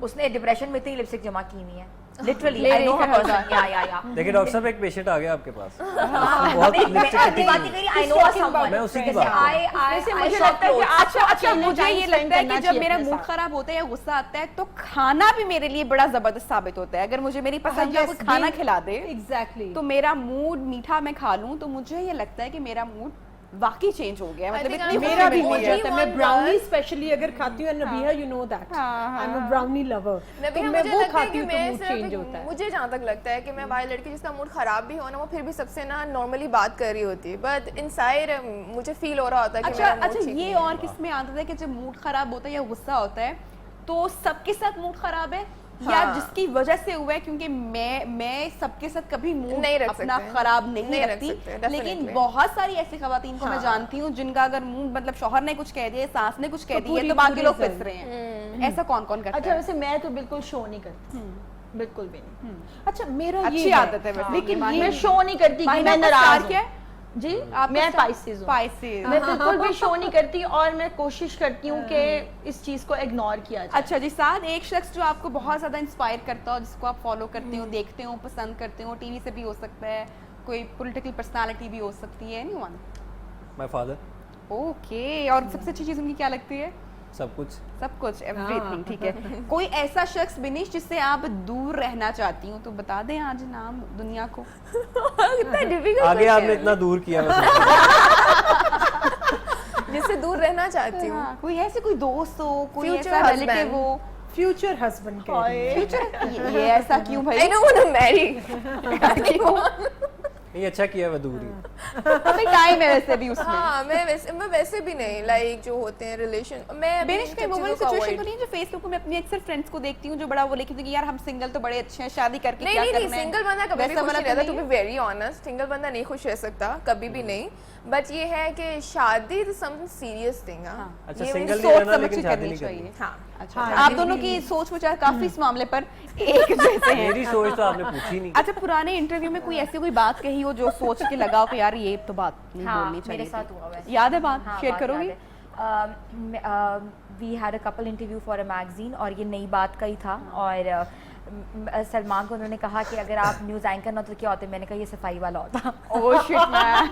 उसने डिप्रेशन में इतनी लिपस्टिक जमा की हुई है, लिटरली। ले आई नो रही हर है पर्सन। या देखिए डॉक्टर साहब, एक पेशेंट आ गया आपके पास, मैं बहुत अपनी लिपस्टिक बात ही करी। I know someone. मैं उसी की बात कर रहा हूँ। वैसे मुझे लगता है कि अच्छा अच्छा, अकेले मुझे time ये spend लगता है करना कि जब चाहिए मेरा अपने मूड साथ। खराब होता है या गुस्सा आता है तो खाना भी मेरे लिए बड़ा जबरदस्त साबित होता है। अगर मुझे मेरी पसंद का yes, कोई खाना being- खिला दे एग्जैक्टली। तो मेरा मूड मीठा मैं खा लूं तो मुझे ये लगता है कि मेरा मूड वाकई चेंज हो गया। मतलब think इतनी I'm मेरा भी only हो जाता है। मैं one ब्राउनी girl- स्पेशली अगर खाती हूँ, Nabiha you know that, I am a brownie lover, तो नबीहा, मैं मुझे वो लगता है खाती कि हूँ तो मैं मूड सिर्फ चेंज होता है। मुझे जहाँ तक लगता है कि मैं वाली लड़की जिसका मूड खराब भी हो ना, वो फिर भी सबसे ना नॉर्मली बात कर रही होती है, बट इनसाइड मुझे फील हो रहा होता है कि अच्छा मेरा mood अच्छा, ठीक ये नहीं है। और किस में आता है कि जब मूड खराब होता है या गुस्सा होता है तो सबके साथ मूड खराब है या हाँ। जिसकी वजह से हुआ है? क्योंकि मैं सबके साथ कभी मूड नहीं रख अपना सकते। खराब नहीं नहीं रख रखती, सकते, लेकिन definitely। बहुत सारी ऐसी खवातीन को मैं हाँ। जानती हूँ जिनका अगर मूड मतलब शौहर ने कुछ कह दिया, सास ने कुछ कह तो दिया पूरी- तो बाकी पूरी लोग जल- पिस रहे हैं। ऐसा कौन कौन करता अच्छा, है? वैसे मैं तो बिल्कुल शो नहीं करती, बिल्कुल भी नहीं। अच्छा, मेरा अच्छी ये आदत है वैसे। लेकिन हाँ, ये मैं शो नहीं करती कि माहिना मैं का नाराज स्टार हूँ। क्या है? जी आपका मैं star- Pisces हूँ। Pisces। मैं बिल्कुल भी शो नहीं करती और मैं कोशिश करती हूँ कि इस चीज को इग्नोर किया जाए। अच्छा जी, साथ एक शख्स जो आपको बहुत ज्यादा इंस्पायर करता हो, जिसको आप फॉलो करते हो, देखते हो, पसंद करते हो, टीवी से भी हो सकता है, कोई पॉलिटिकल पर्सनालिटी भी हो सकती है, एनीवन? My father. ओके, और सबसे अच्छी चीज उनकी क्या लगती है? सब कुछ। सब कुछ, एवरीथिंग, ठीक है। कोई ऐसा शख्स बिनिश जिससे आप दूर रहना चाहती हूँ तो बता दें आज नाम दुनिया को। कितना डिफिकल्ट आगे आपने इतना दूर किया मैं सोचा। जिससे दूर रहना चाहती हूँ। हाँ, कोई ऐसे कोई दोस्त हो, कोई Future ऐसा husband. रिलेटिव हो। फ्यूचर हस्बैंड कह रही है। फ्यूचर, ये ऐसा क्यों भाई? I don't want to marry. नहीं अच्छा किया मैं दूर ही। अभी टाइम है वैसे भी उसमें। हाँ मैं वैसे भी नहीं लाइक जो होते हैं रिलेशन मैं अभी बेनिश इन कोई सब वो वाली चीज़ों को सिचुएशन avoid- तो नहीं है जो फेसबुक पे मैं अपनी अक्सर फ्रेंड्स को देखती हूँ जो बड़ा वो लिखती थी कि यार हम सिंगल तो बड़े अच्छे हैं, शादी करके नहीं क्या नहीं करना है? सिंगल बंदा कभी भी वैसा खुश वाला नहीं तो रहता, टू नहीं बी वेरी ऑनेस्ट सिंगल बंदा नहीं खुश रह सकता कभी भी नहीं, बट ये है कि शादी इज समथिंग सीरियस थिंग। अच्छा ये सिंगल सोच नहीं रहना समझ लेकिन के शादी करनी नहीं चाहिए। करनी। हाँ अच्छा, आप दोनों की सोच विचार काफी इस मामले पर एक जैसे हैं। मेरी सोच तो आपने पूछी नहीं। अच्छा, पुराने इंटरव्यू में कोई ऐसी कोई बात कही हो जो सोच के लगा हो कि यार ये तो बात नहीं हाँ, बोलनी चाहिए मेरे साथ थी? हुआ वैसे। याद है बात? हाँ, शेयर बात करोगी? याद है। We had a couple interview for a magazine और ये नई बात का ही था और सलमान को उन्होंने कहा कि अगर आप न्यूज़ एंकर ना तो क्या होते, मैंने कहा ये सफाई वाला होता। Oh shit man.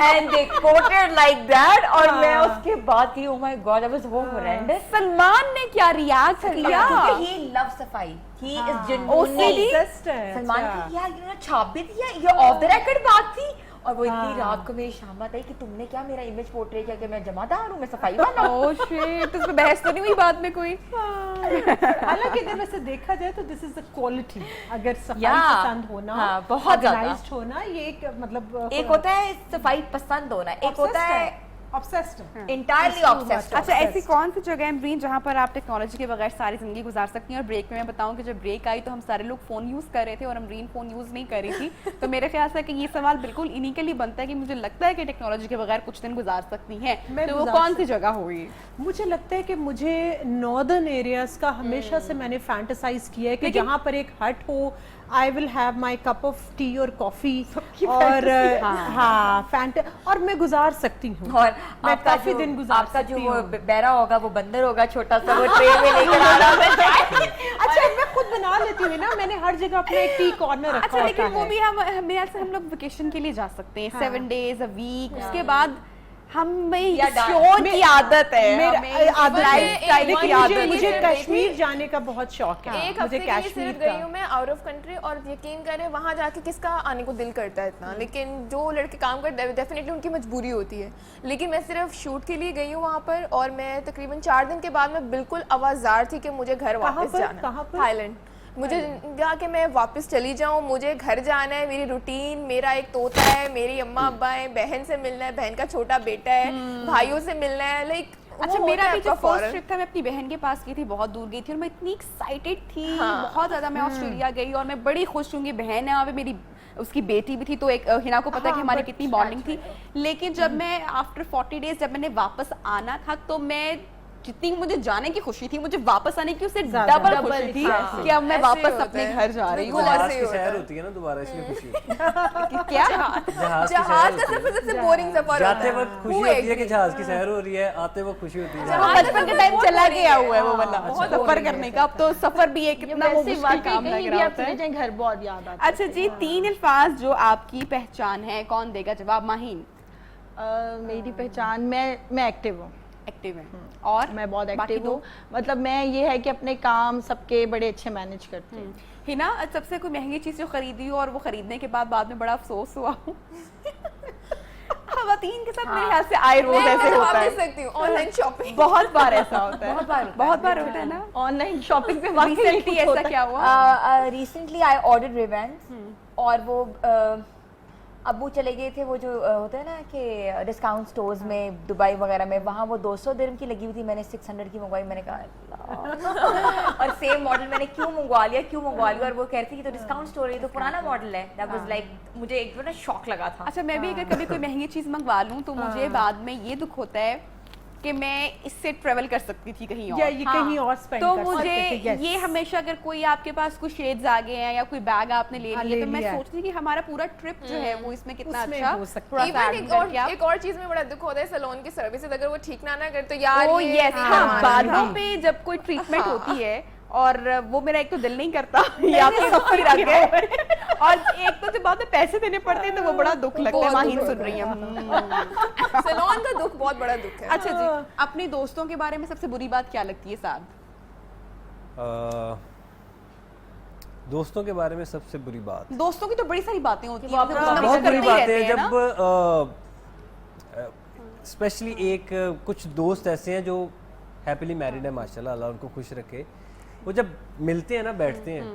And they coated like that और मैं उसके बाद थी oh my God I was so horrendous. Salman ने क्या रिएक्ट किया? क्योंकि ही लव सफाई, ही इज जेन्युइनली Obsessed है, सलमान अच्छा। की यार ये छाप भी दिया, ये ऑफ द रिकॉर्ड बात थी और वो इतनी रात को मेरी शाम बात आई कि तुमने क्या मेरा इमेज पोर्ट्रे किया कि मैं जमादार हूँ, मैं सफाई वाला हूँ। ओह शिट, उस पे बहस तो नहीं हुई बाद में कोई? हालांकि अगर वैसे देखा जाए तो दिस इज अ क्वालिटी, अगर सफाई Yeah. पसंद होना, हाँ, बहुत ज्यादा। organized होना, ये एक मतलब एक होता है सफाई पसंद होना, एक होता है ऑब्सेस्ड इंटायरली ऑब्सेस्ड। अच्छा, ऐसी कौन सी जगह है अमरीन जहाँ पर आप टेक्नोलॉजी के बगैर सारी जिंदगी गुजार सकती हैं? और ब्रेक में मैं बताऊं कि जब ब्रेक आई तो हम सारे लोग फोन यूज कर रहे थे और अमरीन फोन यूज नहीं कर रही थी, तो मेरे ख्याल से कि ये सवाल बिल्कुल इन्हीं के लिए बनता है कि मुझे लगता है कि टेक्नोलॉजी के बगैर कुछ दिन गुजार सकती हैं, मैं तो वो गुजार कौन सी जगह होगी? मुझे लगता है कि मुझे नॉर्दर्न एरियाज का हमेशा से मैंने फैंटेसाइज किया है कि जहाँ पर एक हट हो, I will have my cup of T और कॉफी और और मैं गुजार सकती हूँ और मैं आपका काफी जो दिन गुजार आपका जो सकती वो हूँ। बैरा होगा वो बंदर होगा छोटा सा, वो ट्रे में लेकर आ रहा है चाय। अच्छा मैं खुद बना लेती हूँ ना, मैंने हर जगह अपना एक टी कॉर्नर रखा अच्छा, होता लेकिन वो है। भी हम लोग वेकेशन के लिए जा सकते हैं, 7 days a week, उसके बाद हमें या शोर की आदत है, मेरा हमें आदत है। lifestyle एक की मुझे- आदत मुझे है। कश्मीर जाने का बहुत शौक है, एक मुझे हफ्ते के लिए कश्मीर सिर्फ गई का। हूँ मैं आउट ऑफ कंट्री और यकीन करें वहाँ जाके किसका आने को दिल करता है इतना, लेकिन जो लड़के काम करते हैं डेफिनेटली उनकी मजबूरी होती है, लेकिन मैं सिर्फ शूट के लिए गई हूँ वहाँ पर और मैं तकरीबन 4 दिन के बाद मैं बिल्कुल आवाज़ार थी कि मुझे घर वापस पर? जाना कहाँ पर? थाईलैंड। मुझे जहाँ के मैं वापस चली जाऊँ, मुझे घर जाना है, मेरी रूटीन, मेरा एक तोता है, मेरी अम्मा अब्बा है, बहन से मिलना है, बहन का छोटा बेटा है, भाइयों से मिलना है, लाइक अच्छा, मेरा भी जो फर्स्ट ट्रिप था मैं अपनी बहन के पास गई थी, बहुत दूर गई थी और मैं इतनी एक्साइटेड थी, बहुत ज्यादा। मैं ऑस्ट्रेलिया गई और मैं बड़ी खुश हूँ कि बहन है वहाँ पे, मेरी उसकी बेटी भी थी, तो एक हिना को पता है कि हमारी कितनी बॉन्डिंग थी। लेकिन जब मैं आफ्टर 40 days जब मैंने वापस आना था तो मैं जितनी मुझे जाने की खुशी थी, मुझे वापस आने की उससे डबल खुशी थी कि अब मैं ऐसे ही वापस होता अपने है। घर जा रही हूँ। बिल्कुल और ऐसे ही की होता सैर है। होती है ना दोबारा, इसलिए खुशी होती है। क्या जहाज की जहाज सैर का होती सफर है। सबसे बोरिंग सफर जाते होता है। वक्त खुशी होती है कि जहाज की सैर हो रही है, आते वक्त खुशी होती है। हाँ, बचपन के टाइम चला गया हुआ है वो वाला बहुत सफर boring करने का। अब तो सफर भी एक कितना वो वैसे मुश्किल वाकई काम कहीं लग भी रहा आप होता चले है। जाएं घर बहुत याद आता है। अच्छा जी, 3 अल्फाज जो आपकी पहचान है, कौन देगा जवाब? माहीन? मेरी पहचान, मैं एक्टिव हूँ, एक्टिव है और मैं बहुत बाकी एक्टिव दो? हूँ। मतलब मैं ये है कि अपने काम सबके बड़े अच्छे मैनेज करती हूँ। हिना, सबसे कोई महंगी चीज जो खरीदी हो और वो खरीदने के बाद में बड़ा अफसोस हुआ हो? खवातीन के साथ मेरे ख्याल से आए रोज मैं ऐसे जवाब होता दे है, सकती हूँ, ऑनलाइन शॉपिंग। बहुत बार ऐसा होता है, बहुत बार होता है ना। ऑनलाइन शॉपिंग पे वाकई रिसेंटली कुछ ऐसा होता है। क्या हुआ? रिसेंटली आई ऑर्डर्ड रिवेंज और वो अब्बू चले गए थे, वो जो होता है ना कि डिस्काउंट स्टोर्स में दुबई वगैरह में, वहाँ वो 200 दिरहम की लगी हुई थी, मैंने 600 की मंगवाई। मैंने कहा अल्लाह। और सेम मॉडल मैंने क्यों मंगवा लिया और वो कह रही थी कि तो डिस्काउंट स्टोर है, तो पुराना मॉडल है। दैट वाज लाइक, मुझे एक ना शॉक लगा था। अच्छा, मैं भी अगर कभी कोई महंगी चीज मंगवा लूं तो मुझे बाद में ये दुख होता है कि मैं इससे ट्रेवल कर सकती थी कहीं और। या ये कहीं और स्पेंड तो कर मुझे सकते थे, yes. ये हमेशा अगर कोई आपके पास कुछ शेड्स आ गए हैं या कोई बैग आपने ले हाँ, लिया तो ले मैं लिया है। सोचती थी कि हमारा पूरा ट्रिप जो है वो इसमें कितना उसमें अच्छा हो सकता थोड़ा सा इवन add करके आप एक और चीज में बड़ा दुख होता है सैलून की सर्विसेज अगर वो ठीक ना करे तो यार ओ ये यस हाँ हमारा बालों पे जब कोई ट्रीटमेंट होती है और वो मेरा एक तो दिल नहीं करता ये आपके सब रख गए और एक तो जब बाद में पैसे देने पड़ते हैं तो वो बड़ा दुख लगता है। बहुत माहिन दुख सुन रही हैं। सैलून का दुख बहुत बड़ा दुख है। अच्छा जी, अपने दोस्तों के बारे में सबसे बुरी बात क्या लगती है साहब? दोस्तों के बारे में सबसे बुरी बात, दोस्तों की तो बड़ी सारी बातें होती हैं, बहुत बुरी बात है जब स्पेशली एक कुछ दोस्त ऐसे हैं जो हैप्पीली मैरिड है माशाल्लाह, अल्लाह उनको खुश रखे, वो जब मिलते हैं ना बैठते हैं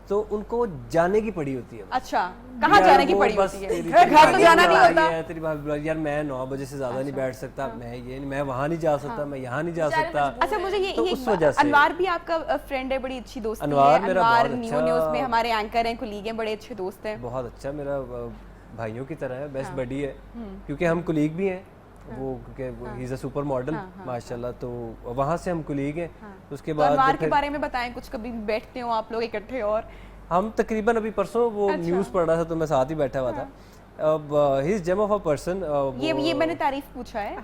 तो उनको जाने की पड़ी होती है। अच्छा, कहाँ यार जाने की वो पड़ी बस होती है? तेरी घर तो भाभी जाना नहीं बुला होता। रही है, तेरी भाभी बुला रही है, यार मैं 9 बजे से ज्यादा नहीं बैठ सकता, मैं ये नहीं, मैं वहां नहीं जा सकता, मैं यहाँ नहीं जा सकता। अच्छा मुझे ये तो उस वजह से अनवार भी आपका फ्रेंड है, बड़ी अच्छी दोस्ती अनवार है। मेरा अनवार बहुत न्यू अच्छा- न्यूज़ में हमारे एंकर हैं, कुलीग हैं, बड़े अच्छे दोस्त हैं। बहुत अच्छा, मेरा भाइयों की तरह है, बेस्ट बडी है, क्योंकि हम कुलीग भी हैं, वो क्योंकि he is a super model माशाल्लाह, तो वहाँ से हम कुलीग हैं। उसके तो बाद अनवार के फिर बारे में बताएं कुछ, कभी बैठते हो आप लोग इकट्ठे? और हम तकरीबन अभी परसों वो न्यूज़ पढ़ रहा था तो मैं साथ ही बैठा हुआ था। अब he is gem of a person, ये मैंने तारीफ पूछा है,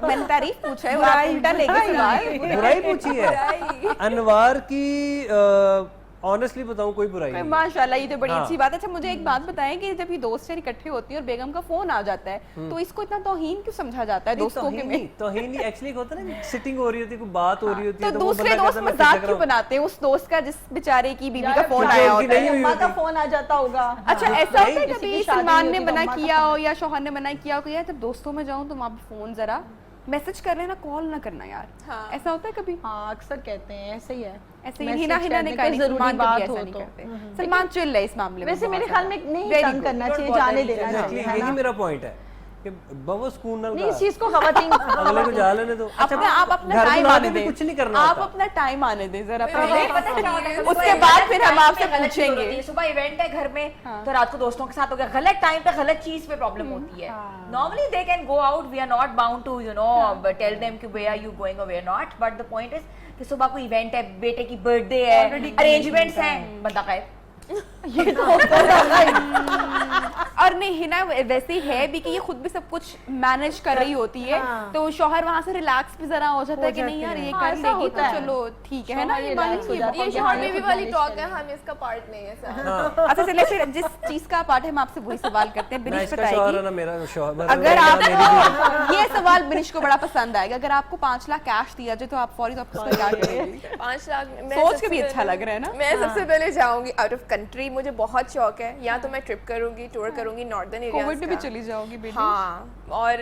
मैंने तारीफ पूछा है और आप उल्टा लेके सवाल। बुराई पूछी है अनवार की, ऑनेस्टली बताऊं कोई बुराई नहीं है। माशाल्लाह, ये तो बड़ी हाँ। अच्छी बात है। अच्छा मुझे एक बात बताएं कि जब ये दोस्त यार इकट्ठे होती है और बेगम का फोन आ जाता है तो इसको इतना तौहीन क्यों समझा जाता है दोस्तों के में? तौहीन नहीं, एक्चुअली होता है ना, सिटिंग हो रही होती है, कोई बात हो रही होती है तो तो वो दूसरे बंदा दोस्त कहता है, मैं मजाक खिसक क्यों रहा हूं। बनाते हैं उस दोस्त का जिस बेचारे की बीवी का फोन यार, आया उनकी होता है? नहीं हुई अम्मा का होती। फोन आ जाता होगा। अच्छा ऐसा होता है किसी कभी की शादी सलमान नहीं ने होती तो मना अम्मा का किया हो या शौहर ने मना किया हो कि यार जब दोस्तों में जाऊं तो वहाँ पे फोन जरा मैसेज कर लेना, कॉल ना करना यार? हाँ। ऐसा होता है कभी? हाँ अक्सर कहते हैं ऐसे ही है। ऐसे ही Message हिना ने करने कहा कोई नहीं, जरूरी सलमान बात कभी ऐसा हो नहीं तो। करते। सलमान चिल है इस मामले में वैसे मेरे बहुत ख्याल में ज्यादा। नहीं Very तंग good. करना Don't चाहिए, bother जाने each देना other. चाहिए, Exactly, है यही ना? मेरा पॉइंट है कि बवो सुकून ना नहीं, उड़ा। इस चीज को खवातीन अगले को जा लेने दो। आप अपना घर टाइम बुला आने के भी दें, कुछ नहीं करना आप होता। अपना टाइम आने दें जरा पता पहले, है क्या होता है? उसके सुबह बाद गलत फिर हम time आपसे पे गलत चीज़ पूछेंगे। होती है। सुबह इवेंट है घर में तो रात को दोस्तों के साथ हो गया, गलत टाइम पे गलत चीज पे प्रॉब्लम होती है। Normally they can go out, we are not bound to tell them कि वेयर आर यू गोइंग और where not, but the point is कि सुबह कोई इवेंट है, बेटे की बर्थडे है, अरेंजमेंट्स हैं, बंदा गायब। ये तो और नहीं हिना वैसे ही है भी कि ये खुद भी सब कुछ मैनेज कर रही होती है, तो शौहर वहां से रिलैक्स भी जरा हो जाता है कि नहीं यार ये हाँ, कर ऐसा लेगी तो होता है। चलो ठीक है ना, शौहर ये relax मालिक हो ये जाता है। ये हाँ, शॉर्ट ये बेबी खुद वाली manage टॉक कर है, हम इसका पार्ट नहीं है सर। हाँ, अच्छा चलिए फिर जिस चीज का पार्ट है हम आपसे वही सवाल करते हैं, ना बिनिश इसका शौहर है बताएगी। ना मेरा शौहर, अगर मेरा आप मेरी भी। ये सवाल बिनिश को बड़ा पसंद आएगा, अगर आपको 5 लाख कैश दिया जाए तो आप फौरी तौर पर क्या करेंगे? 5 लाख मैं सोच के सबसे भी अच्छा पहले- लग रहा है ना? मैं सबसे पहले जाऊंगी आउट ऑफ कंट्री, मुझे बहुत शौक है, या तो मैं ट्रिप करूंगी, टूर करूंगी नॉर्दर्न एरिया कोविड में भी चली जाओगी बेटी? हाँ, और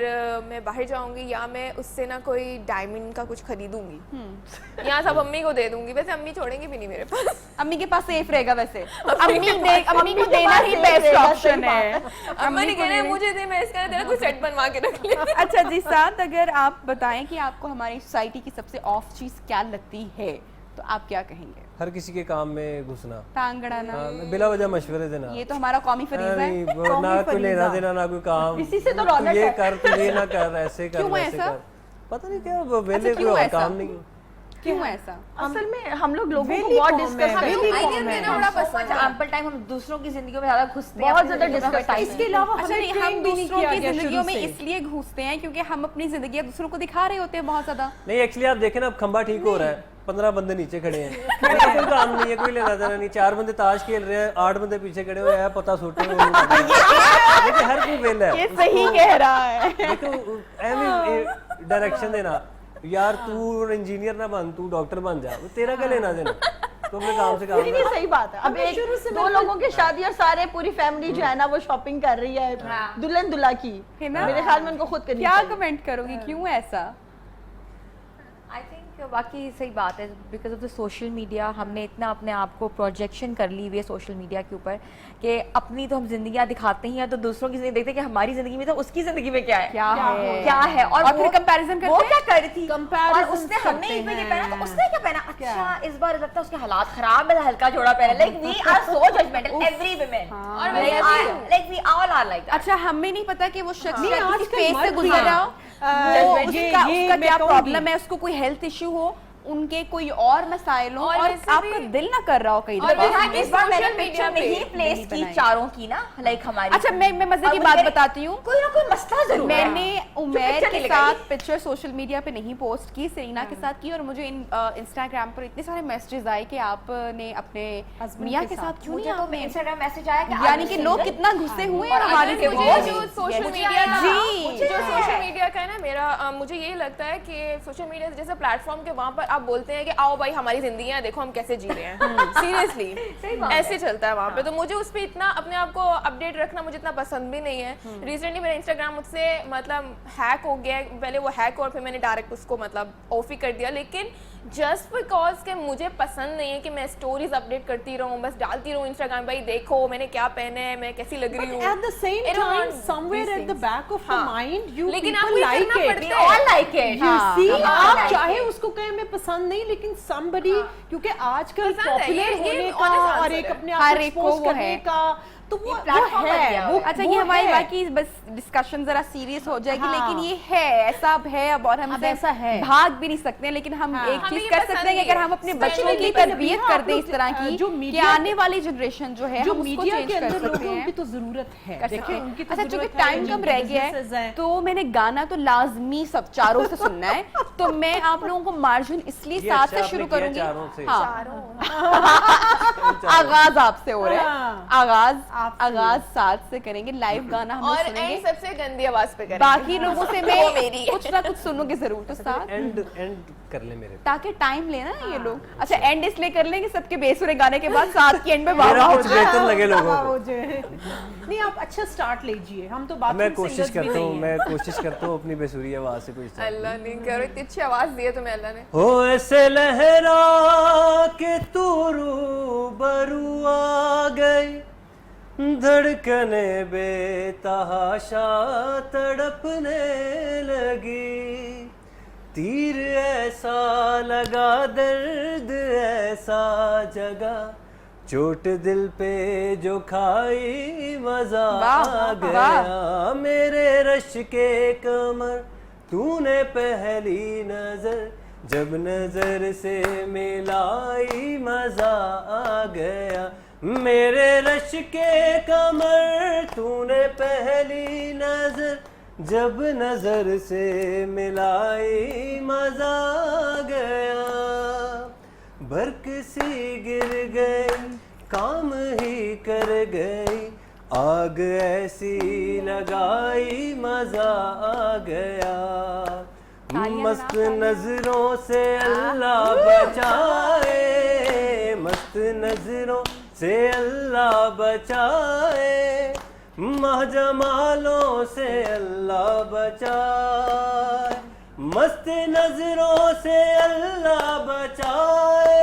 मैं बाहर जाऊंगी या मैं उससे ना कोई डायमंड का कुछ खरीदूंगी या सब अम्मी को दे दूंगी। वैसे अम्मी छोड़ेंगे भी नहीं मेरे पास। अम्मी के पास सेफ रहेगा वैसे, अम्मी को देना ही बेस्ट ऑप्शन है। अम्मा ने कह रहे मुझे दे, मैं इसका तेरा कोई सेट बनवा के रख लिया। अच्छा जी साथ, अगर आप बताएं कि आपको हमारी सोसाइटी की सबसे ऑफ चीज क्या लगती है तो आप क्या कहेंगे? हर किसी के काम में घुसना, टांग अड़ाना, हाँ, बिला वजह मशवरे देना। ये तो हमारा कौमी फरीजा नहीं, है। वो ना कोई लेना देना ना कोई काम, इसी से तो तू रौनक ये है। कर, तू ये ना कर, ऐसे कर, क्यों वैसे ऐसा? कर। पता नहीं क्या वो वेले क्यों कोई और ऐसा? काम नहीं। क्यों ऐसा? असल में हम लोग लोगों को वेली बहुत कौम डिस्कस है, करते वेली हैं, कौम आइडिया है। देना बड़ा पसंद है। एम्पल टाइम हम दूसरों की जिंदगियों में ज्यादा घुसते हैं, बहुत अपनी ज्यादा जिंदगी में discuss time इसके अलावा अच्छा हमें नहीं, train हम भी नहीं दूसरों किया की गया जिंदगियों शुरू में से। इसलिए घुसते हैं क्योंकि हम अपनी जिंदगी दूसरों को दिखा रहे होते हैं बहुत ज्यादा। नहीं एक्चुअली आप देखें ना, अब खंबा ठीक हो रहा है, 15 बंदे नीचे खड़े हैं, कोई काम नहीं है, कोई लेना देना नहीं, 4 बंदे ताश खेल रहे हैं, 8 बंदे पीछे खड़े हुए हैं, पता सोटे हुए देखिए हर कोई वेला है। ये सही कह रहा है। देखो एवरी डायरेक्शन देना, यार तू इंजीनियर ना बन, तू डॉक्टर बन जा, वो तेरा क्या लेना देना, तो अपने काम से काम नहीं, नहीं, कर। सही बात है। अब हमें एक शुरू से दो लोगों की शादी और सारे पूरी फैमिली जो है ना वो शॉपिंग कर रही है दुल्हन दुल्हा की, है ना? मेरे ख्याल में उनको खुद करनी क्या चाहिए। कमेंट करोगी, क्यों ऐसा? आई थिंक बाकी सही बात है, because of the social media हमने इतना अपने आप को प्रोजेक्शन कर ली हुई है सोशल मीडिया के ऊपर कि अपनी तो हम जिंदगियां दिखाते ही हैं, तो दूसरों की जिंदगी देखते हैं कि हमारी जिंदगी में तो उसकी जिंदगी में क्या है, क्या है, और फिर वो कंपैरिजन वो करते क्या कर रही थी, Comparisons और उसने हमने करते एक बार ये हैं। पहना तो उसने क्या पहना, अच्छा इस बार लगता है उसके हालात खराब है, हल्का जोड़ा पहना, like we are so judgemental every women, और like we all are like that. अच्छा, हमें नहीं पता कि वो शख्स नहीं, किसी आजकल फेज से मर्द गुजर रहा हो, वो ये उसका मैं क्या कहूंगी। प्रॉब्लम है, उसको कोई हेल्थ इशू हो, उनके कोई और मसाइल हो, और और वैसे आपका भी- दिल ना कर रहा हो कई और दफा। वैसे भी इस बार मैंने social media पिक्चर पे नहीं प्लेस की बनाई। चारों की ना, लाइक हमारी। अच्छा, मैं मजे और की वो बात मेरे- बताती हूँ। कोई ना कोई मसला जरूर है। मैंने उमैर picture के नहीं साथ लगाई। पिक्चर सोशल मीडिया पे नहीं पोस्ट की, सेरीना के साथ की, और मुझे इंस्टाग्राम पर इतने सारे मैसेजेस आए कि आपने अपने Husband मियाँ के के साथ क्यों नहीं मुझे तो आपने, इंस्टाग्राम मैसेज आया कि यानी कि लोग कितना गुस्से हुए हैं और हमारे अगर से। मुझे जो सोशल मुझे मीडिया आया। जी। जो सोशल मीडिया का है ना मेरा मुझे ये लगता है कि सोशल मीडिया जैसे प्लेटफॉर्म के वहाँ पर आप बोलते हैं कि आओ भाई हमारी जिंदगी है, देखो हम कैसे जी रहे हैं, सीरियसली बात ऐसे चलता है वहाँ पे। तो मुझे उस पर इतना अपने आप को अपडेट रखना मुझे इतना पसंद भी नहीं है। रिसेंटली मेरा इंस्टाग्राम मुझसे मतलब हैक हो गया, पहले वो हैक और फिर मैंने डायरेक्ट उसको मतलब ऑफ ही कर दिया, लेकिन जस्ट बिकॉज के मुझे पसंद नहीं है कि मैं स्टोरीज अपडेट करती रहूँ, बस डालती रहूँ इंस्टाग्राम, भाई देखो मैंने क्या पहने है, मैं कैसी लग रही हूँ। At the same I don't time, want somewhere these at the things. back of the हाँ। mind, you लेकिन people आपको ये like करना it. पड़ता we all like it। You see, हाँ, आप like चाहे it। उसको कहें मैं पसंद नहीं, लेकिन somebody क्योंकि आजकल पसंद है, पॉपुलर ये होने honest का answer और एक है। अपने हर आप को एक को expose वो करने है। का, तो वो platform है बन गया वो अच्छा, वो ये हमारी है। बाकी बस डिस्कशन जरा सीरियस हो जाएगी, हाँ। लेकिन ये है, ऐसा अब है अब, और हम अब से ऐसा है। भाग भी नहीं सकते, लेकिन हम हाँ। एक हमें चीज ये कर पसंद सकते हैं कि नहीं अगर है। हम अपने Especially बच्चों की लेकिन तरबियत अभी कर आप दें लोग इस तरह की जो कि मीडिया- आने वाली जनरेशन जो है जो हम उसको मीडिया चेंज के कर अंदर सकते लोगों हैं। की तो जरूरत है, कर देखिए सकते हैं। उनकी तो अच्छा, चूंकि जरूरत है, टाइम जो कम रह गया businesses है, हैं। तो मैंने गाना तो लाजमी सब चारों से सुनना है, तो मैं आप लोगों को मार्जिन इसलिए ये साथ अच्छा से आपने शुरू किया करूंगी। चारों से। हाँ, आगाज आपसे हो रहा है, हाँ। आगाज साथ से करेंगे, लाइव गाना हम लोग और सुनेंगे, एंड सबसे गंदी आवाज पे करेंगे। बाकी लोगों से मैं वो मेरी है। कुछ ना कुछ सुनूंगी जरूर, तो साथ एंड कर ले मेरे ताकि टाइम लेना ना ये लोग। अच्छा, एंड इसलिए कर लेंगे सबके बेसुरे गाने के बाद, साथ की एंड में वाह मेरा वाह हो कुछ जाए। बेहतर लगे लोगों वाह को। हो जाए। नहीं, आप अच्छा स्टार्ट लीजिए, हम तो बात मैं कोशिश करता हूँ, मैं कोशिश करता हूँ अपनी बेसुरी आवाज से कुछ अल्लाह ने करो, इतनी अच्छी आवाज दी है तुम्हें अल्लाह ने। हो ऐसे लहरा के तू रूबरू आ गई, धड़कने बेतहाशा तड़पने लगी, तीर ऐसा लगा दर्द ऐसा जगा, चोट दिल पे जो खाई मजा वाह, आ गया, मेरे रश के कमर तूने पहली नजर जब नजर से मिलाई मजा आ गया, मेरे रश के कमर तूने पहली नजर जब नजर से मिलाई मजा आ गया, बरक सी गिर गई काम ही कर गई, आग ऐसी लगाई मजा आ गया, मस्त नजरों से अल्लाह बचाए, मस्त नजरों से अल्लाह बचाए, महजमालों से अल्लाह बचाए, मस्त नजरों से अल्लाह बचाए,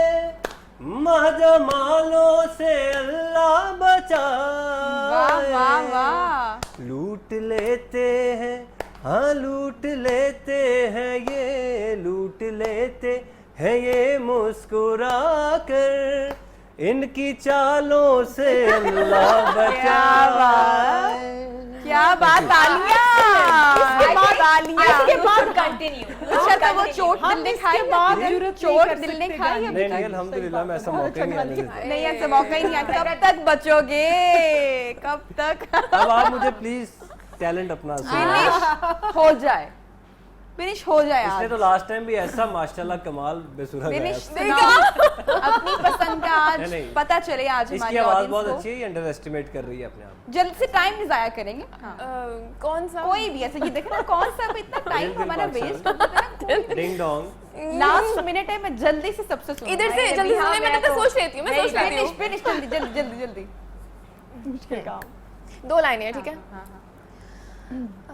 महजमालों से अल्लाह बचाए, वाह वाह वाह। लूट लेते हैं, हाँ लूट लेते हैं, ये लूट लेते हैं ये मुस्कुरा कर, इनकी चालों से अल्लाह बचाए। क्या बात, तालियां, तालियां। इसके बाद कंटिन्यू। अच्छा, तो वो चोट हम दिल ने इसके खाई, बाद या जरूरत चोट नहीं कर दिल ने सकते खाई गाने अभी नहीं तक? नहीं अल्हम्दुलिल्लाह मैं ऐसा मौका ही नहीं आने देता। नहीं, ऐसे मौका ही नहीं आया, कब तक बचोगे, कब तक? अब आप मुझे प्लीज टैलेंट अपना फिनिश हो जाए, फिनिश हो जाए इसने आज, तो लास्ट टाइम भी ऐसा माशाल्लाह कमाल बेसुरा गाया फिनिश था। अपनी पसंद का आज नहीं, नहीं। पता चले आज इसकी हमारी आवाज ऑडियंस बहुत को। अच्छी है, ये अंडर एस्टिमेट कर रही है अपने आप। जल्द से टाइम नहीं जाया करेंगे, हाँ। कौन सा कोई भी ऐसे, ये देखे ना कौन सा भी इतना टाइम दिल हमारा बादशाह। वेस्ट होता है। Ding dong. लास्ट मिनट है, मैं जल्दी से सबसे सुनूंगी। इधर से जल्दी सुनने में तो सोच लेती हूँ, मैं सोच लेती हूँ। फिनिश जल्दी जल्दी जल्दी जल्दी। 2 लाइनें हैं, ठीक है।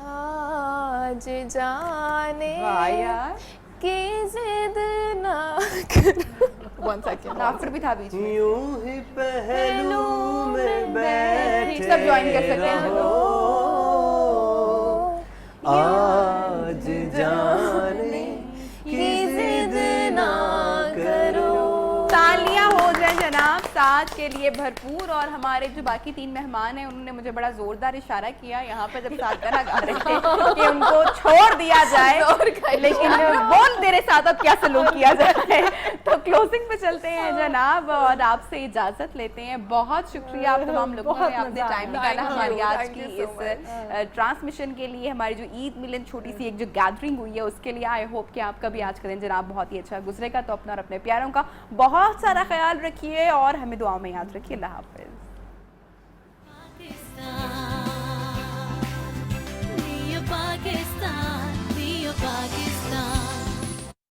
आज जाने वाह यार, कि जिद ना करो। One second. लाफ्टर भी था बीच में। यूं ही पहलू में बैठे सब ज्वाइन कर सकते हैं। रहो, आज जाने की जिद ना करो। तालियां हो जाए जनाब साथ के लिए भरपूर। और हमारे जो बाकी 3 मेहमान हैं उन्होंने मुझे बड़ा जोरदार इशारा किया यहाँ पे जब साथ गाना गा रहे थे कि उनको छोड़ दिया जाए, लेकिन बोल तेरे साथ अब क्या सलूक किया जाए। तो क्लोजिंग पे चलते हैं जनाब और आपसे इजाजत लेते हैं। बहुत शुक्रिया आप तमाम लोगों ने अपने टाइम निकाला हमारी आज की इस ट्रांसमिशन के लिए। हमारी जो ईद मिलन छोटी सी एक जो गैदरिंग हुई है उसके लिए आई होप कि आपका भी आज का दिन जनाब बहुत ही अच्छा गुजरेगा। तो अपना और अपने प्यारों का बहुत सारा ख्याल रखिए और हमें दुआ में याद रखिए। अल्लाह हाफिज।